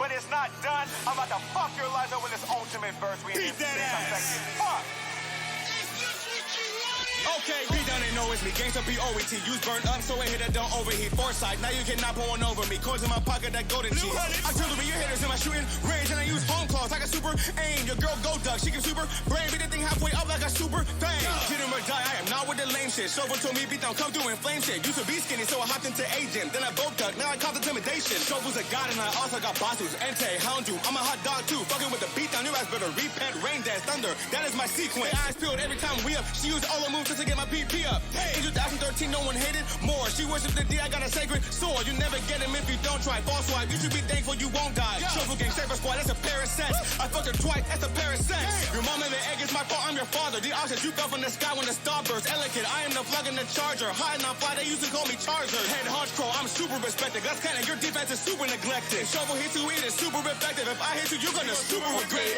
but it's not done. I'm about to fuck your lives up with this ultimate verse. We in this bitch. I'm sexy as fuck. Okay, we done and know it's me. Gangsta B-O-E-T. Use burn up so it hit it don't overheat. Foresight, now you cannot pull one over me. Coins in my pocket, that golden cheese. Artillery, your hitters in my shooting range. And I use home claws like a super aim. Your girl go duck, she can super brain. Beat the thing halfway up like a super thing. Get him or die, I am not with the lame shit. Shovel told me beat down, come through and flame shit. Used to be skinny, so I hopped into A-Gym. Then I broke duck, now I cause intimidation. Shovel's a god and I also got bosses. Ente, hound you, I'm a hot dog too. Fucking with the beat down, your ass better repent. Rain dance, thunder, that is my sequence. Eyes peeled every time we up. She used all her moves just to get my PP up. In 2013, no one hated more. She worshipped the D, I got a sacred sword. You never get him if you don't try. False swipe, you should be thankful you won't die. Shovel gang, saber squad, that's a pair of sex. I fucked her twice, that's a pair of sex. Your mom and the egg is my fault, I'm your father. The options you fell from the sky when the star burst. Elegant, I am the plug in the charger. High and not fly, they used to call me Charger. Head hunch crow, I'm super respected. That's kinda, your defense is super neglected. Shovel hits you, it is super effective. If I hit you, you're gonna super regret it.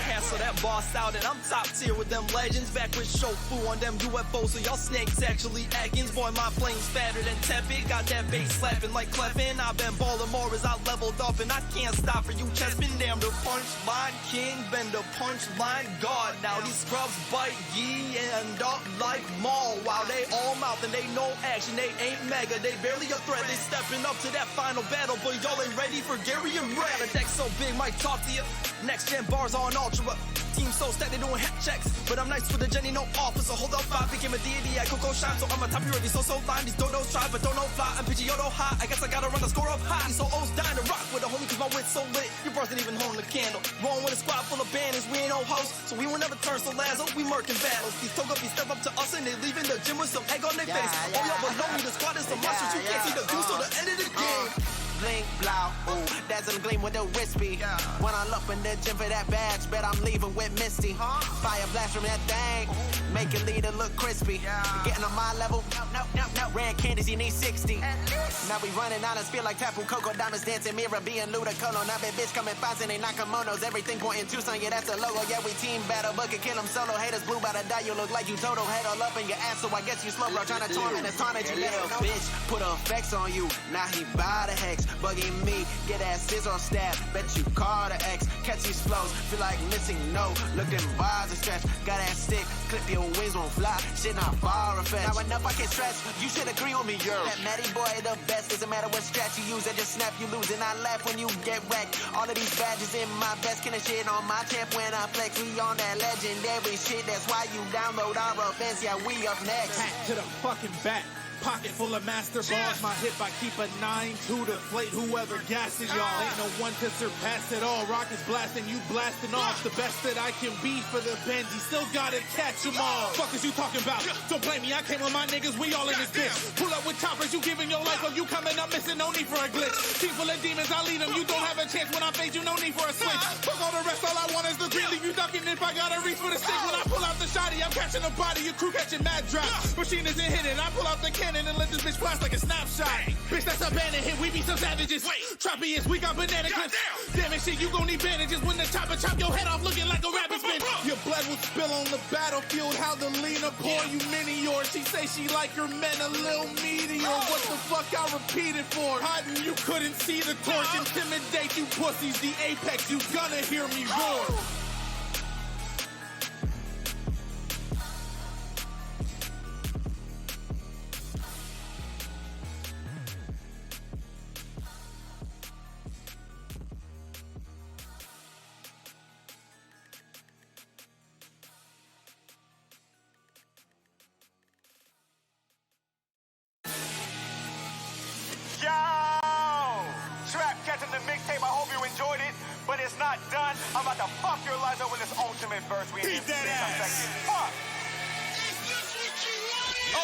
Cancel that boss out and I'm top tier with them legends. Back with Shofu on them UFOs, so y'all snakes actually Atkins. Boy, my flames fatter than tepid. Got that bass slapping like Cleffin. I've been ballin' more as I leveled up and I can't stop for you chestmen. Damn the punchline king, been the punchline god. Now these scrubs bite ye and up like Maul. While they all mouth and they no action, they ain't mega, they barely a threat. They stepping up to that final battle, but y'all ain't ready for Gary and Red. The deck so big, might talk to you. Next gen bars on ultra. Team so stacked, they doing hat checks. But I'm nice for the Jenny, no officer. Hold up, I became a deity at Coco Shine. So I'm a top hero, these so line. These dodos try, but don't know fly. I'm Pidgeotto high, I guess I gotta run the score up high. These so O's dying to rock with a homie, cause my wit's so lit. Your bros didn't even hold the candle. Rolling with a squad full of bandits, we ain't no hosts. So we will never turn so Lazo, we murking battles. These toga be step up to us and they leaving the gym with some egg on their face. All y'all below me, the squad is some monsters. You can't see the goose till the end of the game. Blink, blow, ooh, dazzle gleam with the wispy. When I'm up in the gym for that badge, bet I'm leaving with Misty. Fire blast from that thing, make it leader look crispy. Getting on my level, no, red candies, you need 60. Now we running islands, feel like Tapu Coco, diamonds dancing, mirror being ludicolo. Now that bitch coming fast and they not kimonos, everything pointing to son, yeah, that's the logo. Yeah, we team battle, but can kill them solo. Haters blue by the die, you look like you total. Head all up in your ass, so I guess you slow, bro. Trying to torment and taunt you, little bitch. Put effects on you, now he buy the hex. Bugging me, get that scissor stab. Bet you call the X, catch these flows. Feel like missing, no. Look them bars are stretch. Got that stick, clip your wings won't fly. Shit not far fetched. Now enough, I can stretch. You should agree on me, yo. That Matty boy the best. Doesn't matter what stretch you use, I just snap you lose. And I laugh when you get wrecked. All of these badges in my best. Killing shit on my champ when I flex. We on that legendary shit. That's why you download our events. Yeah, we up next. Hat to the fucking back. Pocket full of master balls, my hip I keep a 9 to deflate whoever gassing y'all. Ain't no one to surpass it all. Rockets blasting, you blasting off. The best that I can be for the Benji. Still gotta catch them all. Fuck is you talking about? Don't blame me, I came with my niggas, we all in this bitch. Pull up with choppers, you giving your life up, you coming up missing, no need for a glitch. Team full of demons, I lead them, you don't have a chance when I fade you, no need for a switch. Fuck all the rest, all I want is the green. Leave you ducking if I gotta reach for the stick. When I pull out the shotty, I'm catching a body, your crew catching mad drops. Machine isn't hitting, I pull out the cannon and let this bitch blast like a snapshot. Bitch, that's a bandit hit, we be some savages. Trappy is, we got banana clips. Damn it, shit, you gon' need bandages when the chopper chop your head off looking like a rabbit spin. Your blood will spill on the battlefield. How the Lena pour you mini yours. She say she like her men a little meteor. What the fuck I repeat it for? Hiding, you couldn't see the torch. Intimidate you pussies, the apex, you gonna hear me roar. Yo! Trap catching the mixtape, I hope you enjoyed it, but it's not done. I'm about to fuck your lives up with this ultimate verse. We in this bitch. I'm sexy as fuck.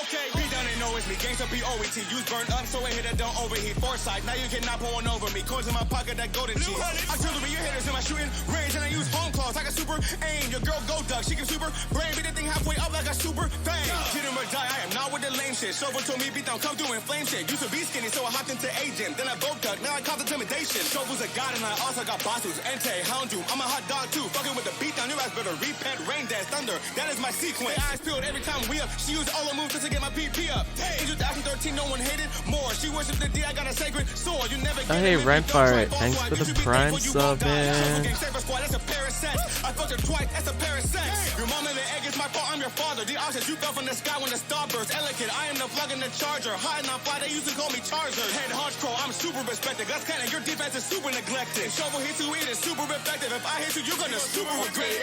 Okay, we done and know it's me. Gangsta B-O-E-T. Use burn up so it hit it don't overheat. Foresight, now you cannot pull one over me. Coins in my pocket, that golden cheese. Artillery, your hitters in my shooting range. And I use home claws like a super aim. Your girl go duck, she can super brain. Beat the thing halfway up like a super thing. Get him or die, I am not with the lame shit. Shovel told me beat down, come through and flame shit. Used to be skinny, so I hopped into A-Gym. Then I broke duck, now I cause intimidation. Shovel's a god and I also got bosses. Ente, hound you, I'm a hot dog too. Fucking with the beat down, your ass better repent. Rain dance, thunder, that is my sequence. Eyes peeled every time we up. She used all her moves to to get my PP up. In 2013, no one hated more. She worshipped the D, I got a sacred sword. You never get Hey, it if you Rainfire, don't try. thanks for the You should be Prime thankful you won't sub, die. man. Shuffle gang, saver squad, that's a pair of sex. I fucked her twice, that's a pair of sex. Your mom and the egg is my fault, I'm your father. The options you fell from the sky when the star burst. Elegant, I am the plug in the charger. High and on fly, they used to call me Charger. Head hunch crow, I'm super respected. Guts cannon, your defense is super neglected. Shovel hit you, it is super effective. If I hit you, you're gonna super regret it.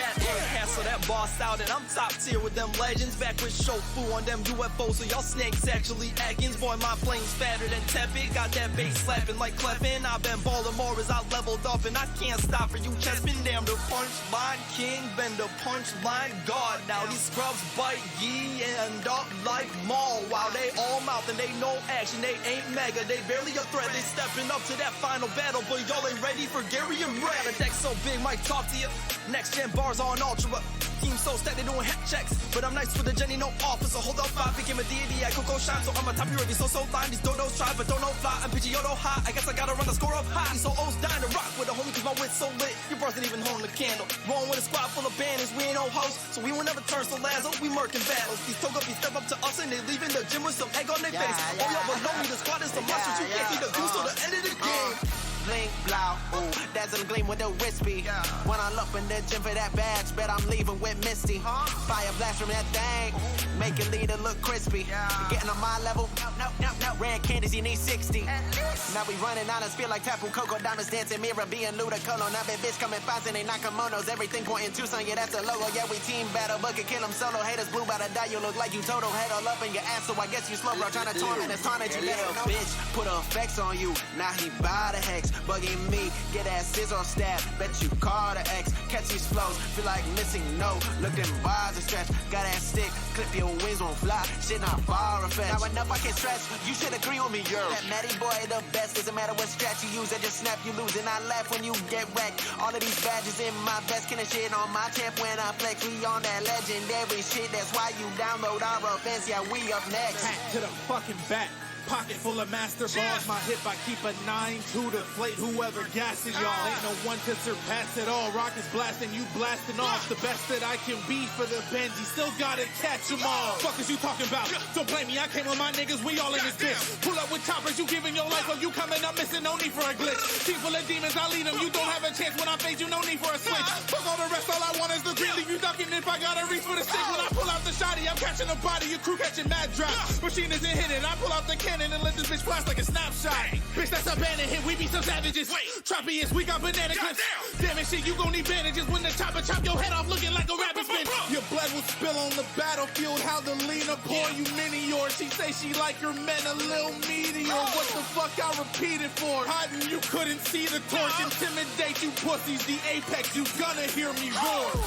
Cancel that boss out and I'm top tier with them legends. Back with Shofu on them UFOs, so y'all snakes actually Atkins. Boy, my flames fatter than tepid. Got that bass slapping like Cleffin. I've been balling more as I leveled up and I can't stop for you. Chest been damn the punchline king, been the punchline god. Now these scrubs bite ye and up like Maul. While they all mouth and they no action, they ain't mega, they barely a threat. They stepping up to that final battle, but y'all ain't ready for Gary and Red. The deck so big, might talk to you. Next gen bars on ultra. Team so stacked, they doing head checks. But I'm nice with the Jenny, no officer. Hold up, 5 became a deity. I Coco shine, so I'm a top hero. So fine. These dodos try, but don't know fly. I'm Pidgeotto high. I guess I gotta run the score up high. These O's dying to rock with a homie, cause my wit's so lit. Your birth ain't even holding the candle. Rolling with a squad full of bandits. We ain't no hosts, so we will never turn so Lazo. We murking battles. These Togepi step up to us and they leaving the gym with some egg on their face. Oh, y'all below me, the squad is some monsters. You can't see the view, so the end of the game. Blink, blow, ooh, dazzle gleam with the wispy. When I look in the gym for that badge, bet I'm leaving with Misty. Fire blast from that thing, make it leader look crispy. Getting on my level, no, red candies, you need 60. Now we running out of speed like Tapu Coco, diamonds dancing, mirror being Ludacolo. Now that bitch coming fast and they Nakamonos, everything pointing Tucson, yeah, that's the logo. Yeah, we team battle, but can kill them solo. Haters blue by the die, you look like you total head all up in your ass, so I guess you slow, bro. Trying to torment us, taunt you, little bitch. Put effects on you, now he buy the hex. Bugging me, get that scissor stab. Bet you call the X, catch these flows. Feel like missing no, look them bars are stretch. Got that stick, clip your wings won't fly. Shit not far a fetch. Now enough I can stretch, you should agree with me, yo. That Matty boy the best, doesn't matter what stretch you use. I just snap, you lose, and I laugh when you get wrecked. All of these badges in my vest, killing shit on my tip when I flex. We on that legendary shit, that's why you download our events. Yeah, we up next. Hat to the fucking back. Pocket full of master balls, my hip, I keep a 9-2 to deflate whoever gassing y'all. Ain't no one to surpass it all. Rockets blasting, you blasting off. The best that I can be for the Benji, still gotta catch them all. Fuck is you talking about? Don't blame me, I came with my niggas, we all in this bitch. Pull up with choppers, you giving your life up, you coming up missing, no need for a glitch. Team full of demons, I lead them, you don't have a chance when I fade you, no need for a switch. Fuck all the rest, all I want is the green, leave you ducking if I gotta reach for the stick. When I pull out the shotty, I'm catching a body, your crew catching mad drops. Machine isn't hitting, I pull out the cannon and let this bitch flash like a snapshot. Bitch, that's a bandit hit, we be some savages. Trappy is, we got banana clips. Damn it, shit, you gon' need bandages when the chopper chop your head off looking like a rabbit spin. Your blood will spill on the battlefield, how the Lena pour you mini yours. She say she like her men a little meteor. What the fuck I repeat it for? Hiding, you couldn't see the torch. Intimidate you pussies, the apex, you gonna hear me roar.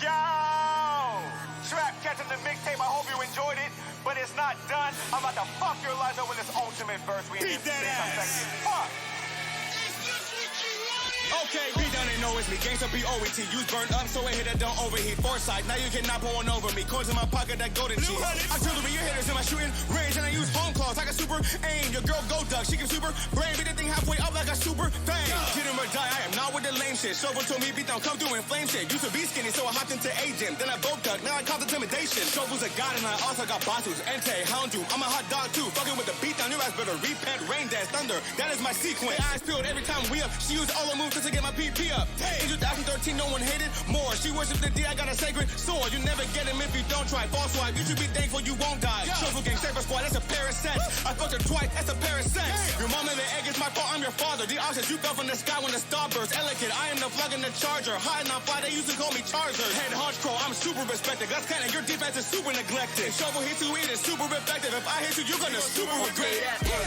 Yo! Trap catching the mixtape, I hope you enjoyed it, but it's not done. I'm about to fuck your lives up with this ultimate verse we Beat that ass. Fuck! Okay, be done and know it's me. Gangsta B-O-E-T. Use burn up so it hit that don't overheat. Foresight, now you cannot pull one over me. Coins in my pocket, that golden cheese. Artillery, your hitters in my shooting range, and I use home claws like a super aim. Your girl go duck, she can super brain. Beat the thing halfway up like a super thing. Get him or die, I am not with the lame shit. Shovel told me beat down, come through and flame shit. Used to be skinny, so I hopped into A-Gym. Then I broke duck, now I caught intimidation. Shovel's a god, and I also got Batus, Entei, Houndoom. I'm a hot dog too. Fucking with the beat down, your ass better repent, rain dance, thunder. That is my sequence. Eyes peeled every time we up. She used all the moves just to get my PP up. In 2013, no one hated more. She worshipped the D, I got a sacred sword. You never get him if you don't try. False swipe, you should be thankful you won't die. Shuffle gang, saver squad, that's a pair of sex. I fucked her twice, that's a pair of sex. Your mom and the egg is my fault, I'm your father. The options you fell from the sky when the star burst. Elegant, I am the plug in the charger. High and on fly, they used to call me Charger. Head hunch crow, I'm super respected. Guts cannon, your defense is super neglected. Shovel hit you, it is super effective. If I hit you, you're gonna super regret it.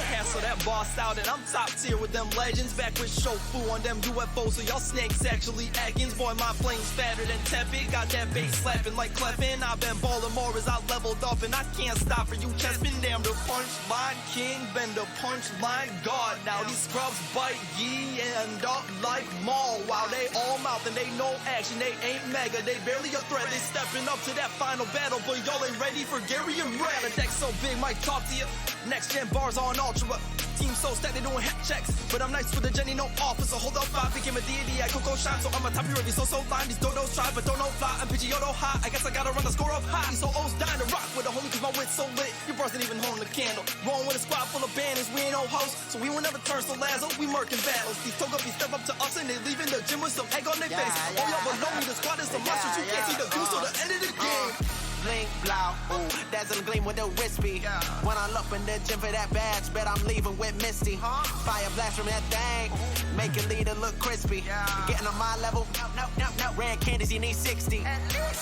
Cancel that boss out and I'm top tier with them legends. Back with Shofu on them UFOs. UFO, so y'all snakes actually acting. Boy, my flame's fatter than tepid. Got that bass slapping like Cleffin. I've been balling more as I leveled up, and I can't stop for you chestmen. Damn, the punchline king, been the punchline god. Now these scrubs bite ye and up like Maul. While they all mouth and they no action, they ain't mega, they barely a threat. They stepping up to that final battle, but y'all ain't ready for Gary and Red. The deck so big, might talk to you. Next gen bars on ultra. Team so stacked, they doing hat checks. But I'm nice for the Jenny, no officer. Hold up, I became a deity at Coco Shine. So I'm a top hero, so line. These dodos try, but don't know fly. I'm Pidgeotto high. I guess I gotta run the score up high. These O's dying to rock with a homie, cause my wit's so lit. Your bros didn't even hold the candle. Rolling with a squad full of bandits, we ain't no hosts. So we will never turn so Lazo, we murking battles. These Togepi step up to us and they leaving the gym with some egg on their face. Oh, y'all below me, the squad is some monsters. You can't see the view, so the end of the game. Blink, blow, ooh, dazzle gleam with the wispy. When I look in the gym for that badge, bet I'm leaving with Misty. Fire blast from that thing, make it leader look crispy. Getting on my level, no, red candies, you need 60.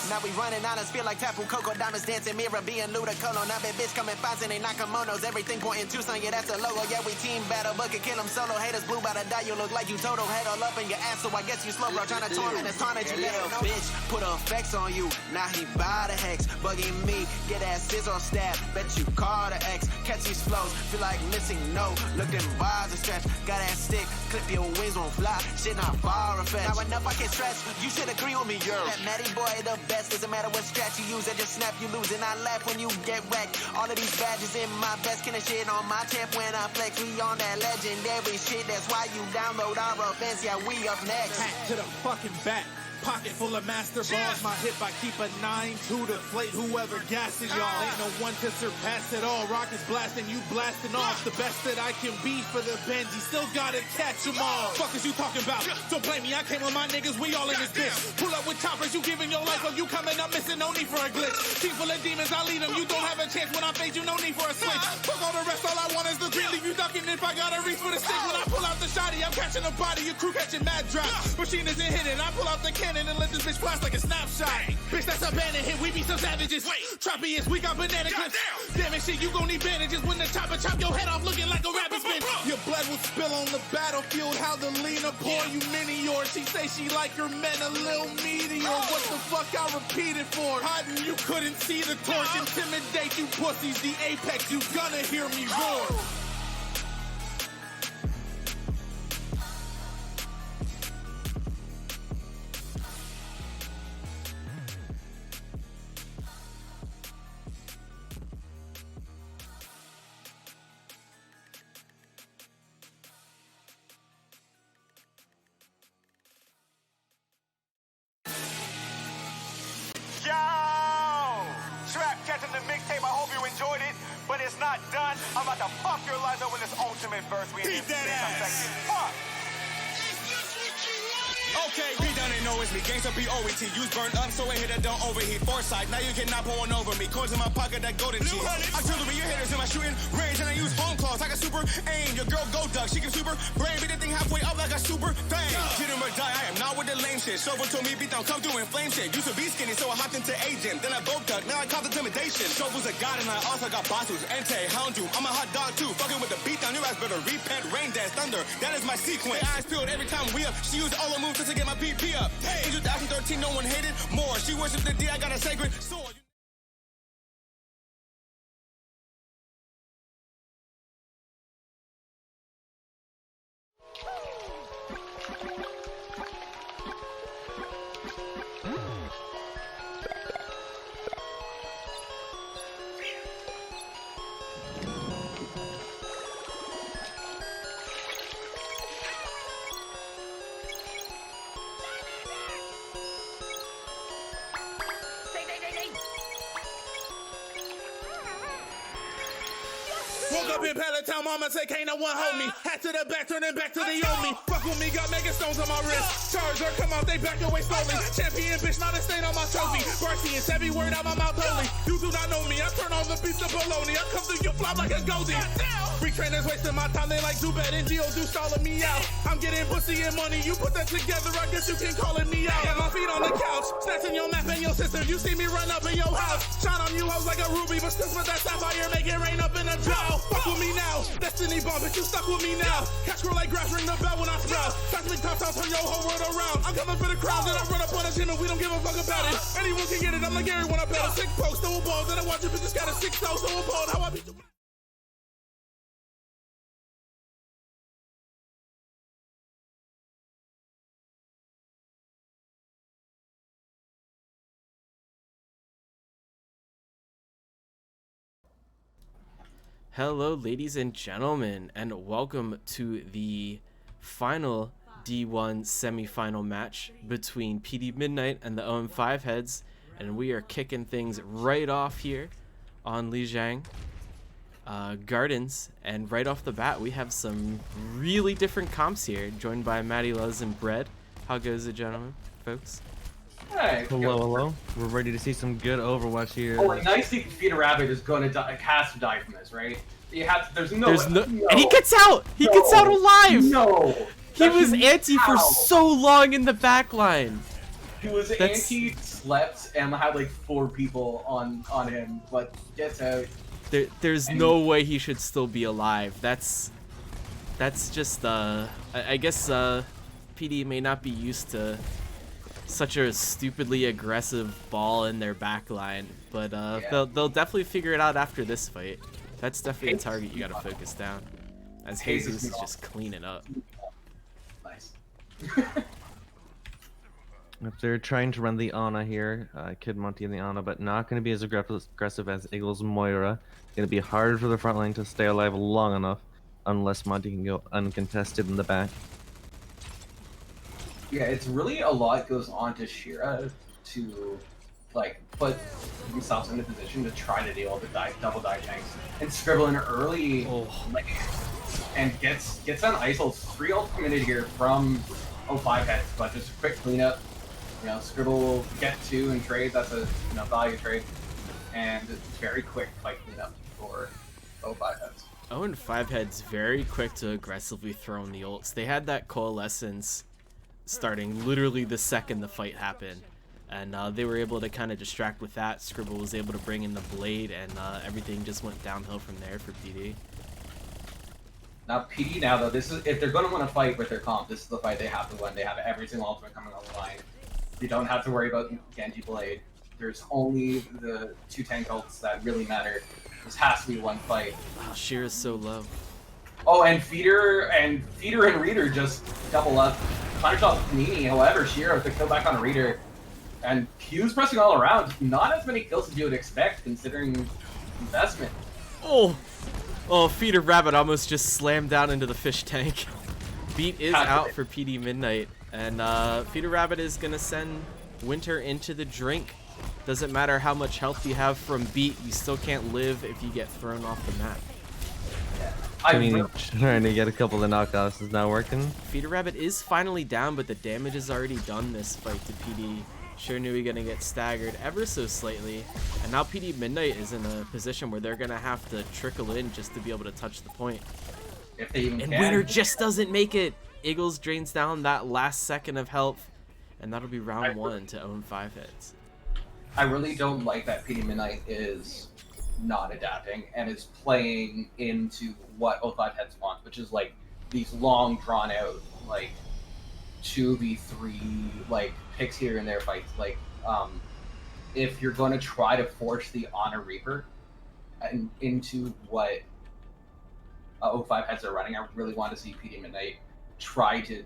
Now we running honest, feel like Tapu Coco, diamonds dancing, mirror being ludicolo. Now that bitch coming fast and they Nakamonos, everything pointing to son, yeah, that's a logo. Yeah, we team battle, but can kill them solo. Haters blue by the die, you look like you total. Head all up in your ass, so I guess you slow, bro. Trying to torment us, taunt you, little bitch. Put effects on you, now he buy the hex. Bugging me, get that scissor stab. Bet you call the X, catch these flows. Feel like missing no, look them bars and stretch. Got that stick, clip your wings won't fly. Shit not far a fetch. Now enough I can stretch, you should agree with me, yo. That Matty boy the best, doesn't matter what stretch you use. I just snap, you lose, and I laugh when you get wrecked. All of these badges in my best, can shit on my temp when I flex. We on that legendary shit, that's why you download our events. Yeah, we up next. Hat to the fucking back. Pocket full of master balls, my hip I keep a 9-2 to deflate whoever gassing y'all. Ain't no one to surpass it all. Rockets blasting, you blasting off. The best that I can be for the Benji, still gotta catch them all. Fuck is you talking about? Don't blame me, I came with my niggas, we all in this bitch. Pull up with choppers, you giving your life up, you coming up missing, no need for a glitch. Team full of demons, I lead them, you don't have a chance when I fade you, no need for a switch. Fuck all the rest, all I want is the green, leave you ducking if I gotta reach for the stick. When I pull out the shotty, I'm catching a body, your crew catching mad drop. Machine isn't hitting, I pull out the cannon and let this bitch flash like a snapshot. Bitch, that's a bandit hit, we be some savages. Trappy is, we got banana clips. Damn it, shit, you gon' need bandages when the chopper chop your head off looking like a rabbit spin. Your blood will spill on the battlefield, how the Lena pour you mini yours. She say she like her men a little meteor. What the fuck I repeat it for? Hiding, you couldn't see the torch. Intimidate you pussies, the apex, you gonna hear me roar. Yo! Trap catching the mixtape. I hope you enjoyed it, but it's not done. I'm about to fuck your lives up with this ultimate verse. We in this bitch. Fuck! Okay, we done and know it's me. Gangsta B-O-E-T. Use burn up so a hitter don't overheat. Foresight, now you cannot pull one over me. Coins in my pocket, that golden cheese. Artillery, your hitters in my shooting range, and I use home claws. I got super aim. Your girl go duck, she can super brain. Beat the thing halfway up like a super thing. Get him or die, I am not with the lame shit. Shovel told me beat down, come through and flame shit. Used to be skinny, so I hopped into A-Gym. Then I broke duck, now I caught intimidation. Shovel's a god, and I also got bosses. Ente, hound you, I'm a hot dog too. Fucking with the beat down, your ass better repent. Rain dance, thunder, that is my sequence. My eyes peeled every time we up. She used all her moves just to get my PP up. Hey, in 2013, no one hated more. She worshipped the D, I got a sacred sword. Woke up in Peloton, mama say can't no one hold me. Hat to the back, turning back to the old me. Fuck with me, got mega stones on my wrist. Charger, come out, they back away slowly. Champion bitch, not a stain on my trophy. Varsity is every word out my mouth only. You do not know me, I turn on the beats of baloney. I come through, you flop like a Goldie. Free trainers wasting my time, they like Zubat and Geo-Do stalling me out. I'm getting pussy and money, you put that together, I guess you can call it me out. And my feet on the couch. couch. Snatching your map and your sister. You see me run up in your house. Shine on you hoes like a ruby, but since with that sapphire, make it rain up in a drought. Fuck with me now. Destiny bomb, bitch, you stuck with me now. Catch girl like grass, ring the bell when I sprout. Seismic toss, I'll turn your whole world around. I'm coming for the crowd, and I run up on a gym, and we don't give a fuck about it. Anyone can get it, I'm like Gary when I bet a sick post, no balls, and I watch you bitches got a 6-0, so appalled how I beat you. Hello, ladies and gentlemen, and welcome to the final D1 semifinal match between PD Midnight and the 0-5 heads, and we are kicking things right off here on Lijiang Gardens. And right off the bat, we have some really different comps here, joined by Matty Luz and Bread. How goes it, gentlemen, folks? Hey, hello, hello. We're ready to see some good Overwatch here. Oh, nice to feed a rabbit is going to has to die from this, right? You have to, there's no, and he gets out. He gets out alive. No, he was anti for so long in the back line. He was anti, slept, and had like 4 people on him, but gets out. There's no way he should still be alive. That's just I guess PD may not be used to such a stupidly aggressive ball in their back line, but they'll definitely figure it out after this fight. That's definitely a target you gotta focus down, as Jesus is just cleaning up. Nice. If they're trying to run the Ana here, Kid Monty and the Ana, but not going to be as aggressive as Eagles Moira. Going to be hard for the front line to stay alive long enough, unless Monty can go uncontested in the back. Yeah, it's really a lot goes on to Shira to like put themselves in a position to try to deal with the double die tanks and scribble in early, like, and gets on ISOs 3 ult committed here from 0-5 heads, but just a quick cleanup. You know, Scribble will get 2 and trade. That's a value trade, and it's very quick fight cleanup for 0-5 heads. 0-5 heads very quick to aggressively throw in the ults. They had that coalescence starting literally the second the fight happened, and they were able to kind of distract with that. Scribble was able to bring in the blade, and everything just went downhill from there for PD. Now PD though, this is if they're going to win a fight with their comp, this is the fight they have to win. They have every single ultimate coming on the line. You don't have to worry about Genji Blade. There's only the 2 tank ults that really matter. This has to be one fight. Wow, Shira's so low. Oh, and Feeder and Reader just double up. Punish off Panini, however, Shira with the kill back on Reader. And Q's pressing all around. Not as many kills as you would expect, considering investment. Oh, Feeder Rabbit almost just slammed down into the fish tank. Beat is out for PD Midnight, and Feeder Rabbit is gonna send Winter into the drink. Doesn't matter how much health you have from Beat, you still can't live if you get thrown off the map. I mean, trying to get a couple of knockoffs is not working. Feeder Rabbit is finally down, but the damage is already done this fight to PD. Sure knew he gonna get staggered ever so slightly, and now PD Midnight is in a position where they're gonna have to trickle in just to be able to touch the point. If they even and can. Winter just doesn't make it. Eagles drains down that last second of health, and that'll be round 1 to 0-5 heads. I really don't like that PD Midnight is not adapting and is playing into what 0-5 heads want, which is like these long drawn out like 2v3 like picks here and there fights. Like if you're going to try to force the Honor Reaper and into what 0-5 heads are running, I really want to see PD Midnight try to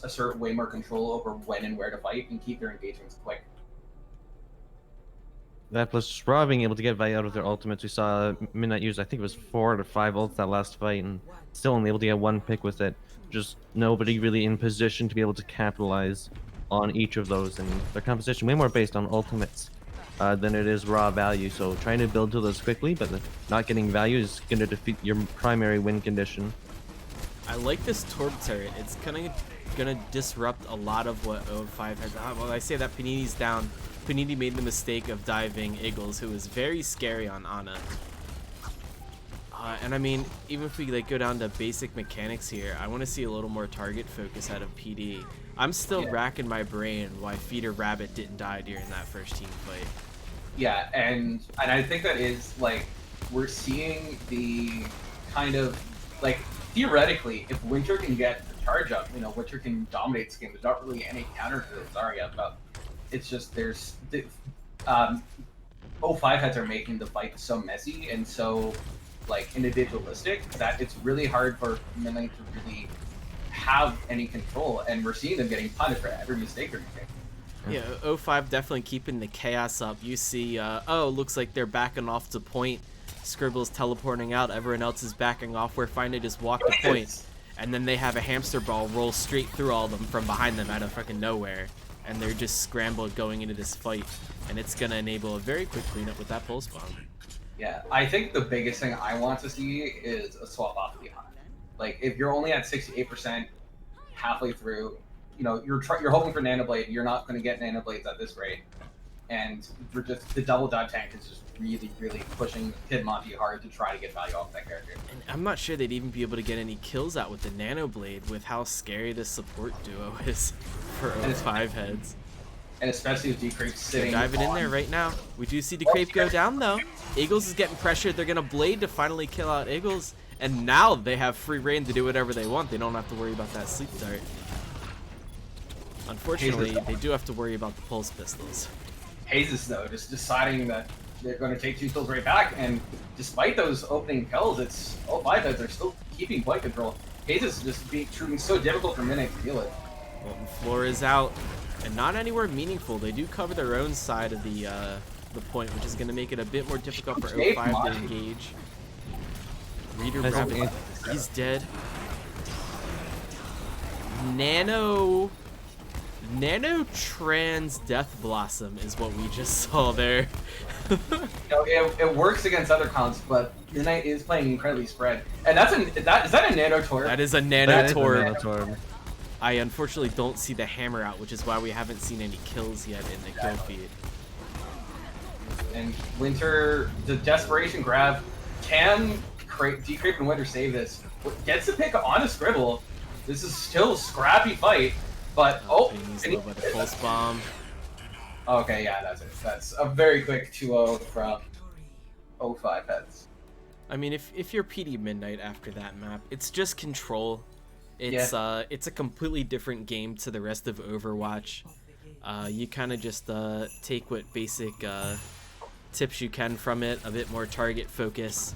assert way more control over when and where to fight and keep their engagements quick. That plus Raw being able to get value out of their ultimates. We saw Midnight use, I think it was 4 to 5 ults that last fight, and still only able to get 1 pick with it. Just nobody really in position to be able to capitalize on each of those, and their composition way more based on ultimates than it is raw value. So trying to build to those quickly, but not getting value is going to defeat your primary win condition. I like this Torb turret. It's gonna disrupt a lot of what 0-5 has. Well, I say that Panini's down. Panini made the mistake of diving Eagles, who was very scary on Ana. And I mean, even if we like go down to basic mechanics here, I want to see a little more target focus out of PD. I'm still racking my brain why Feeder Rabbit didn't die during that first team fight. Yeah, and I think that is like we're seeing the kind of like theoretically, if Winter can get the charge up, you know, Winter can dominate this game. There's not really any counter to the Zarya, but it's just there's 05 heads are making the fight so messy and so like individualistic that it's really hard for Midnight to really have any control, and we're seeing them getting punished for every mistake they're making. Yeah, 05 definitely keeping the chaos up. You see, oh, looks like they're backing off to point. Scribble's teleporting out. Everyone else is backing off. Where Find It just walk to point. And then they have a hamster ball roll straight through all of them from behind them out of fucking nowhere. And they're just scrambled going into this fight. And it's going to enable a very quick cleanup with that pulse bomb. Yeah, I think the biggest thing I want to see is a swap off the Ana. Like, if you're only at 68% halfway through, you know, you're hoping for Nanoblade, you're not going to get Nanoblades at this rate. And we're just, the double dive tank is just really, really pushing Kid Monty hard to try to get value off that character. And I'm not sure they'd even be able to get any kills out with the Nanoblade with how scary this support duo is for 05 heads. And especially with Decreep sitting diving in there right now. We do see Decreep go down though. Eagles is getting pressured. They're gonna Blade to finally kill out Eagles. And now they have free reign to do whatever they want. They don't have to worry about that sleep dart. Unfortunately, they do have to worry about the pulse pistols. Jesus, though, just deciding that they're going to take 2 kills right back, and despite those opening kills, it's 05 heads are still keeping point control. Jesus is just proving so difficult for Midnight to deal with. Molten Floor is out, and not anywhere meaningful. They do cover their own side of the point, which is going to make it a bit more difficult for 05 to engage. Reader Rabbit, he's dead. Nano Trans Death Blossom is what we just saw there. You know, it works against other cons, but Midnight is playing incredibly spread. And is that a Nano Torb? That is a Nano Torb. I unfortunately don't see the hammer out, which is why we haven't seen any kills yet in the kill feed. And Winter, the desperation grab, can Decreep and Winter save this. Gets the pick on a Scribble. This is still a scrappy fight, but he's low by the pulse bomb. Okay, yeah, that's it. That's a very quick 2-0 from 05 heads. I mean, if you're PD Midnight after that map, it's just control. It's it's a completely different game to the rest of Overwatch. You kind of just take what basic tips you can from it, a bit more target focus.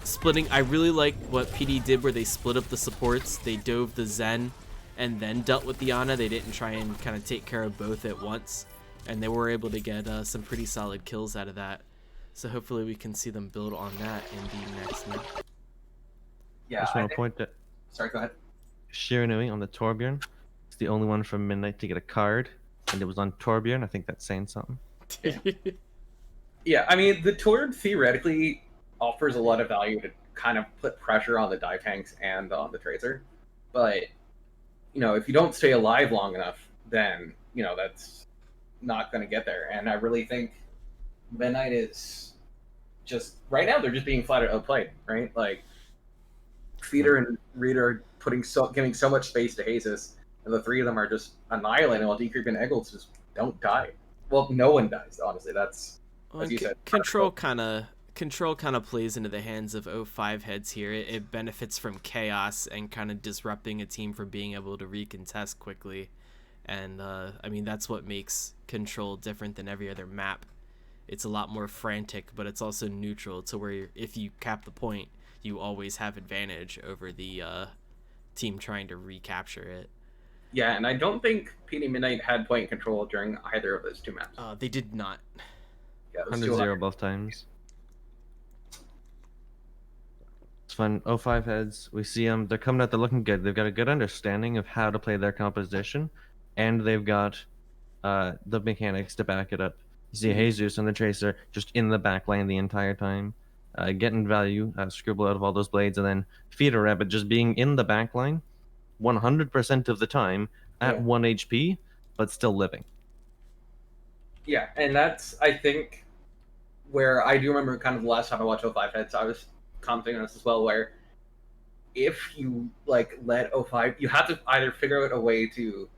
Splitting, I really like what PD did where they split up the supports. They dove the Zen and then dealt with the Ana. They didn't try and kind of take care of both at once, and they were able to get some pretty solid kills out of that. So hopefully we can see them build on that in the next map. Yeah, I just want to point that. Sorry, go ahead. Shiranui on the Torbjorn. It's the only one from Midnight to get a card, and it was on Torbjorn. I think that's saying something. Yeah, I mean, the Torb theoretically offers a lot of value to kind of put pressure on the dive tanks and on the Tracer. But, you know, if you don't stay alive long enough, then, you know, that's not going to get there. And I really think Midnight is just, right now, they're just being flat out outplayed, right? Like, Feeder and Reader are giving so much space to Jesus, and the three of them are just annihilating while Decreep and Eggles just don't die. Well, no one dies, honestly. That's, as you said. Control kind of plays into the hands of 05 heads here. It benefits from chaos and kind of disrupting a team from being able to recontest quickly. And, I mean, that's what makes Control different than every other map. It's a lot more frantic, but it's also neutral to where if you cap the point, you always have advantage over the team trying to recapture it. Yeah, and I don't think PD Midnight had point control during either of those two maps. They did not. Yeah, 100-0 both times. It's fun. 05 heads. We see them. They're coming out. They're looking good. They've got a good understanding of how to play their composition, and they've got the mechanics to back it up. You see Jesus and the Tracer just in the back lane the entire time, getting value, Scribble out of all those blades, and then Feeder Rabbit just being in the back line 100% of the time at 1 HP, but still living. Yeah, and that's, I think, where I do remember kind of the last time I watched 05 heads, I was commenting on this as well, where if you like let O5, you have to either figure out a way to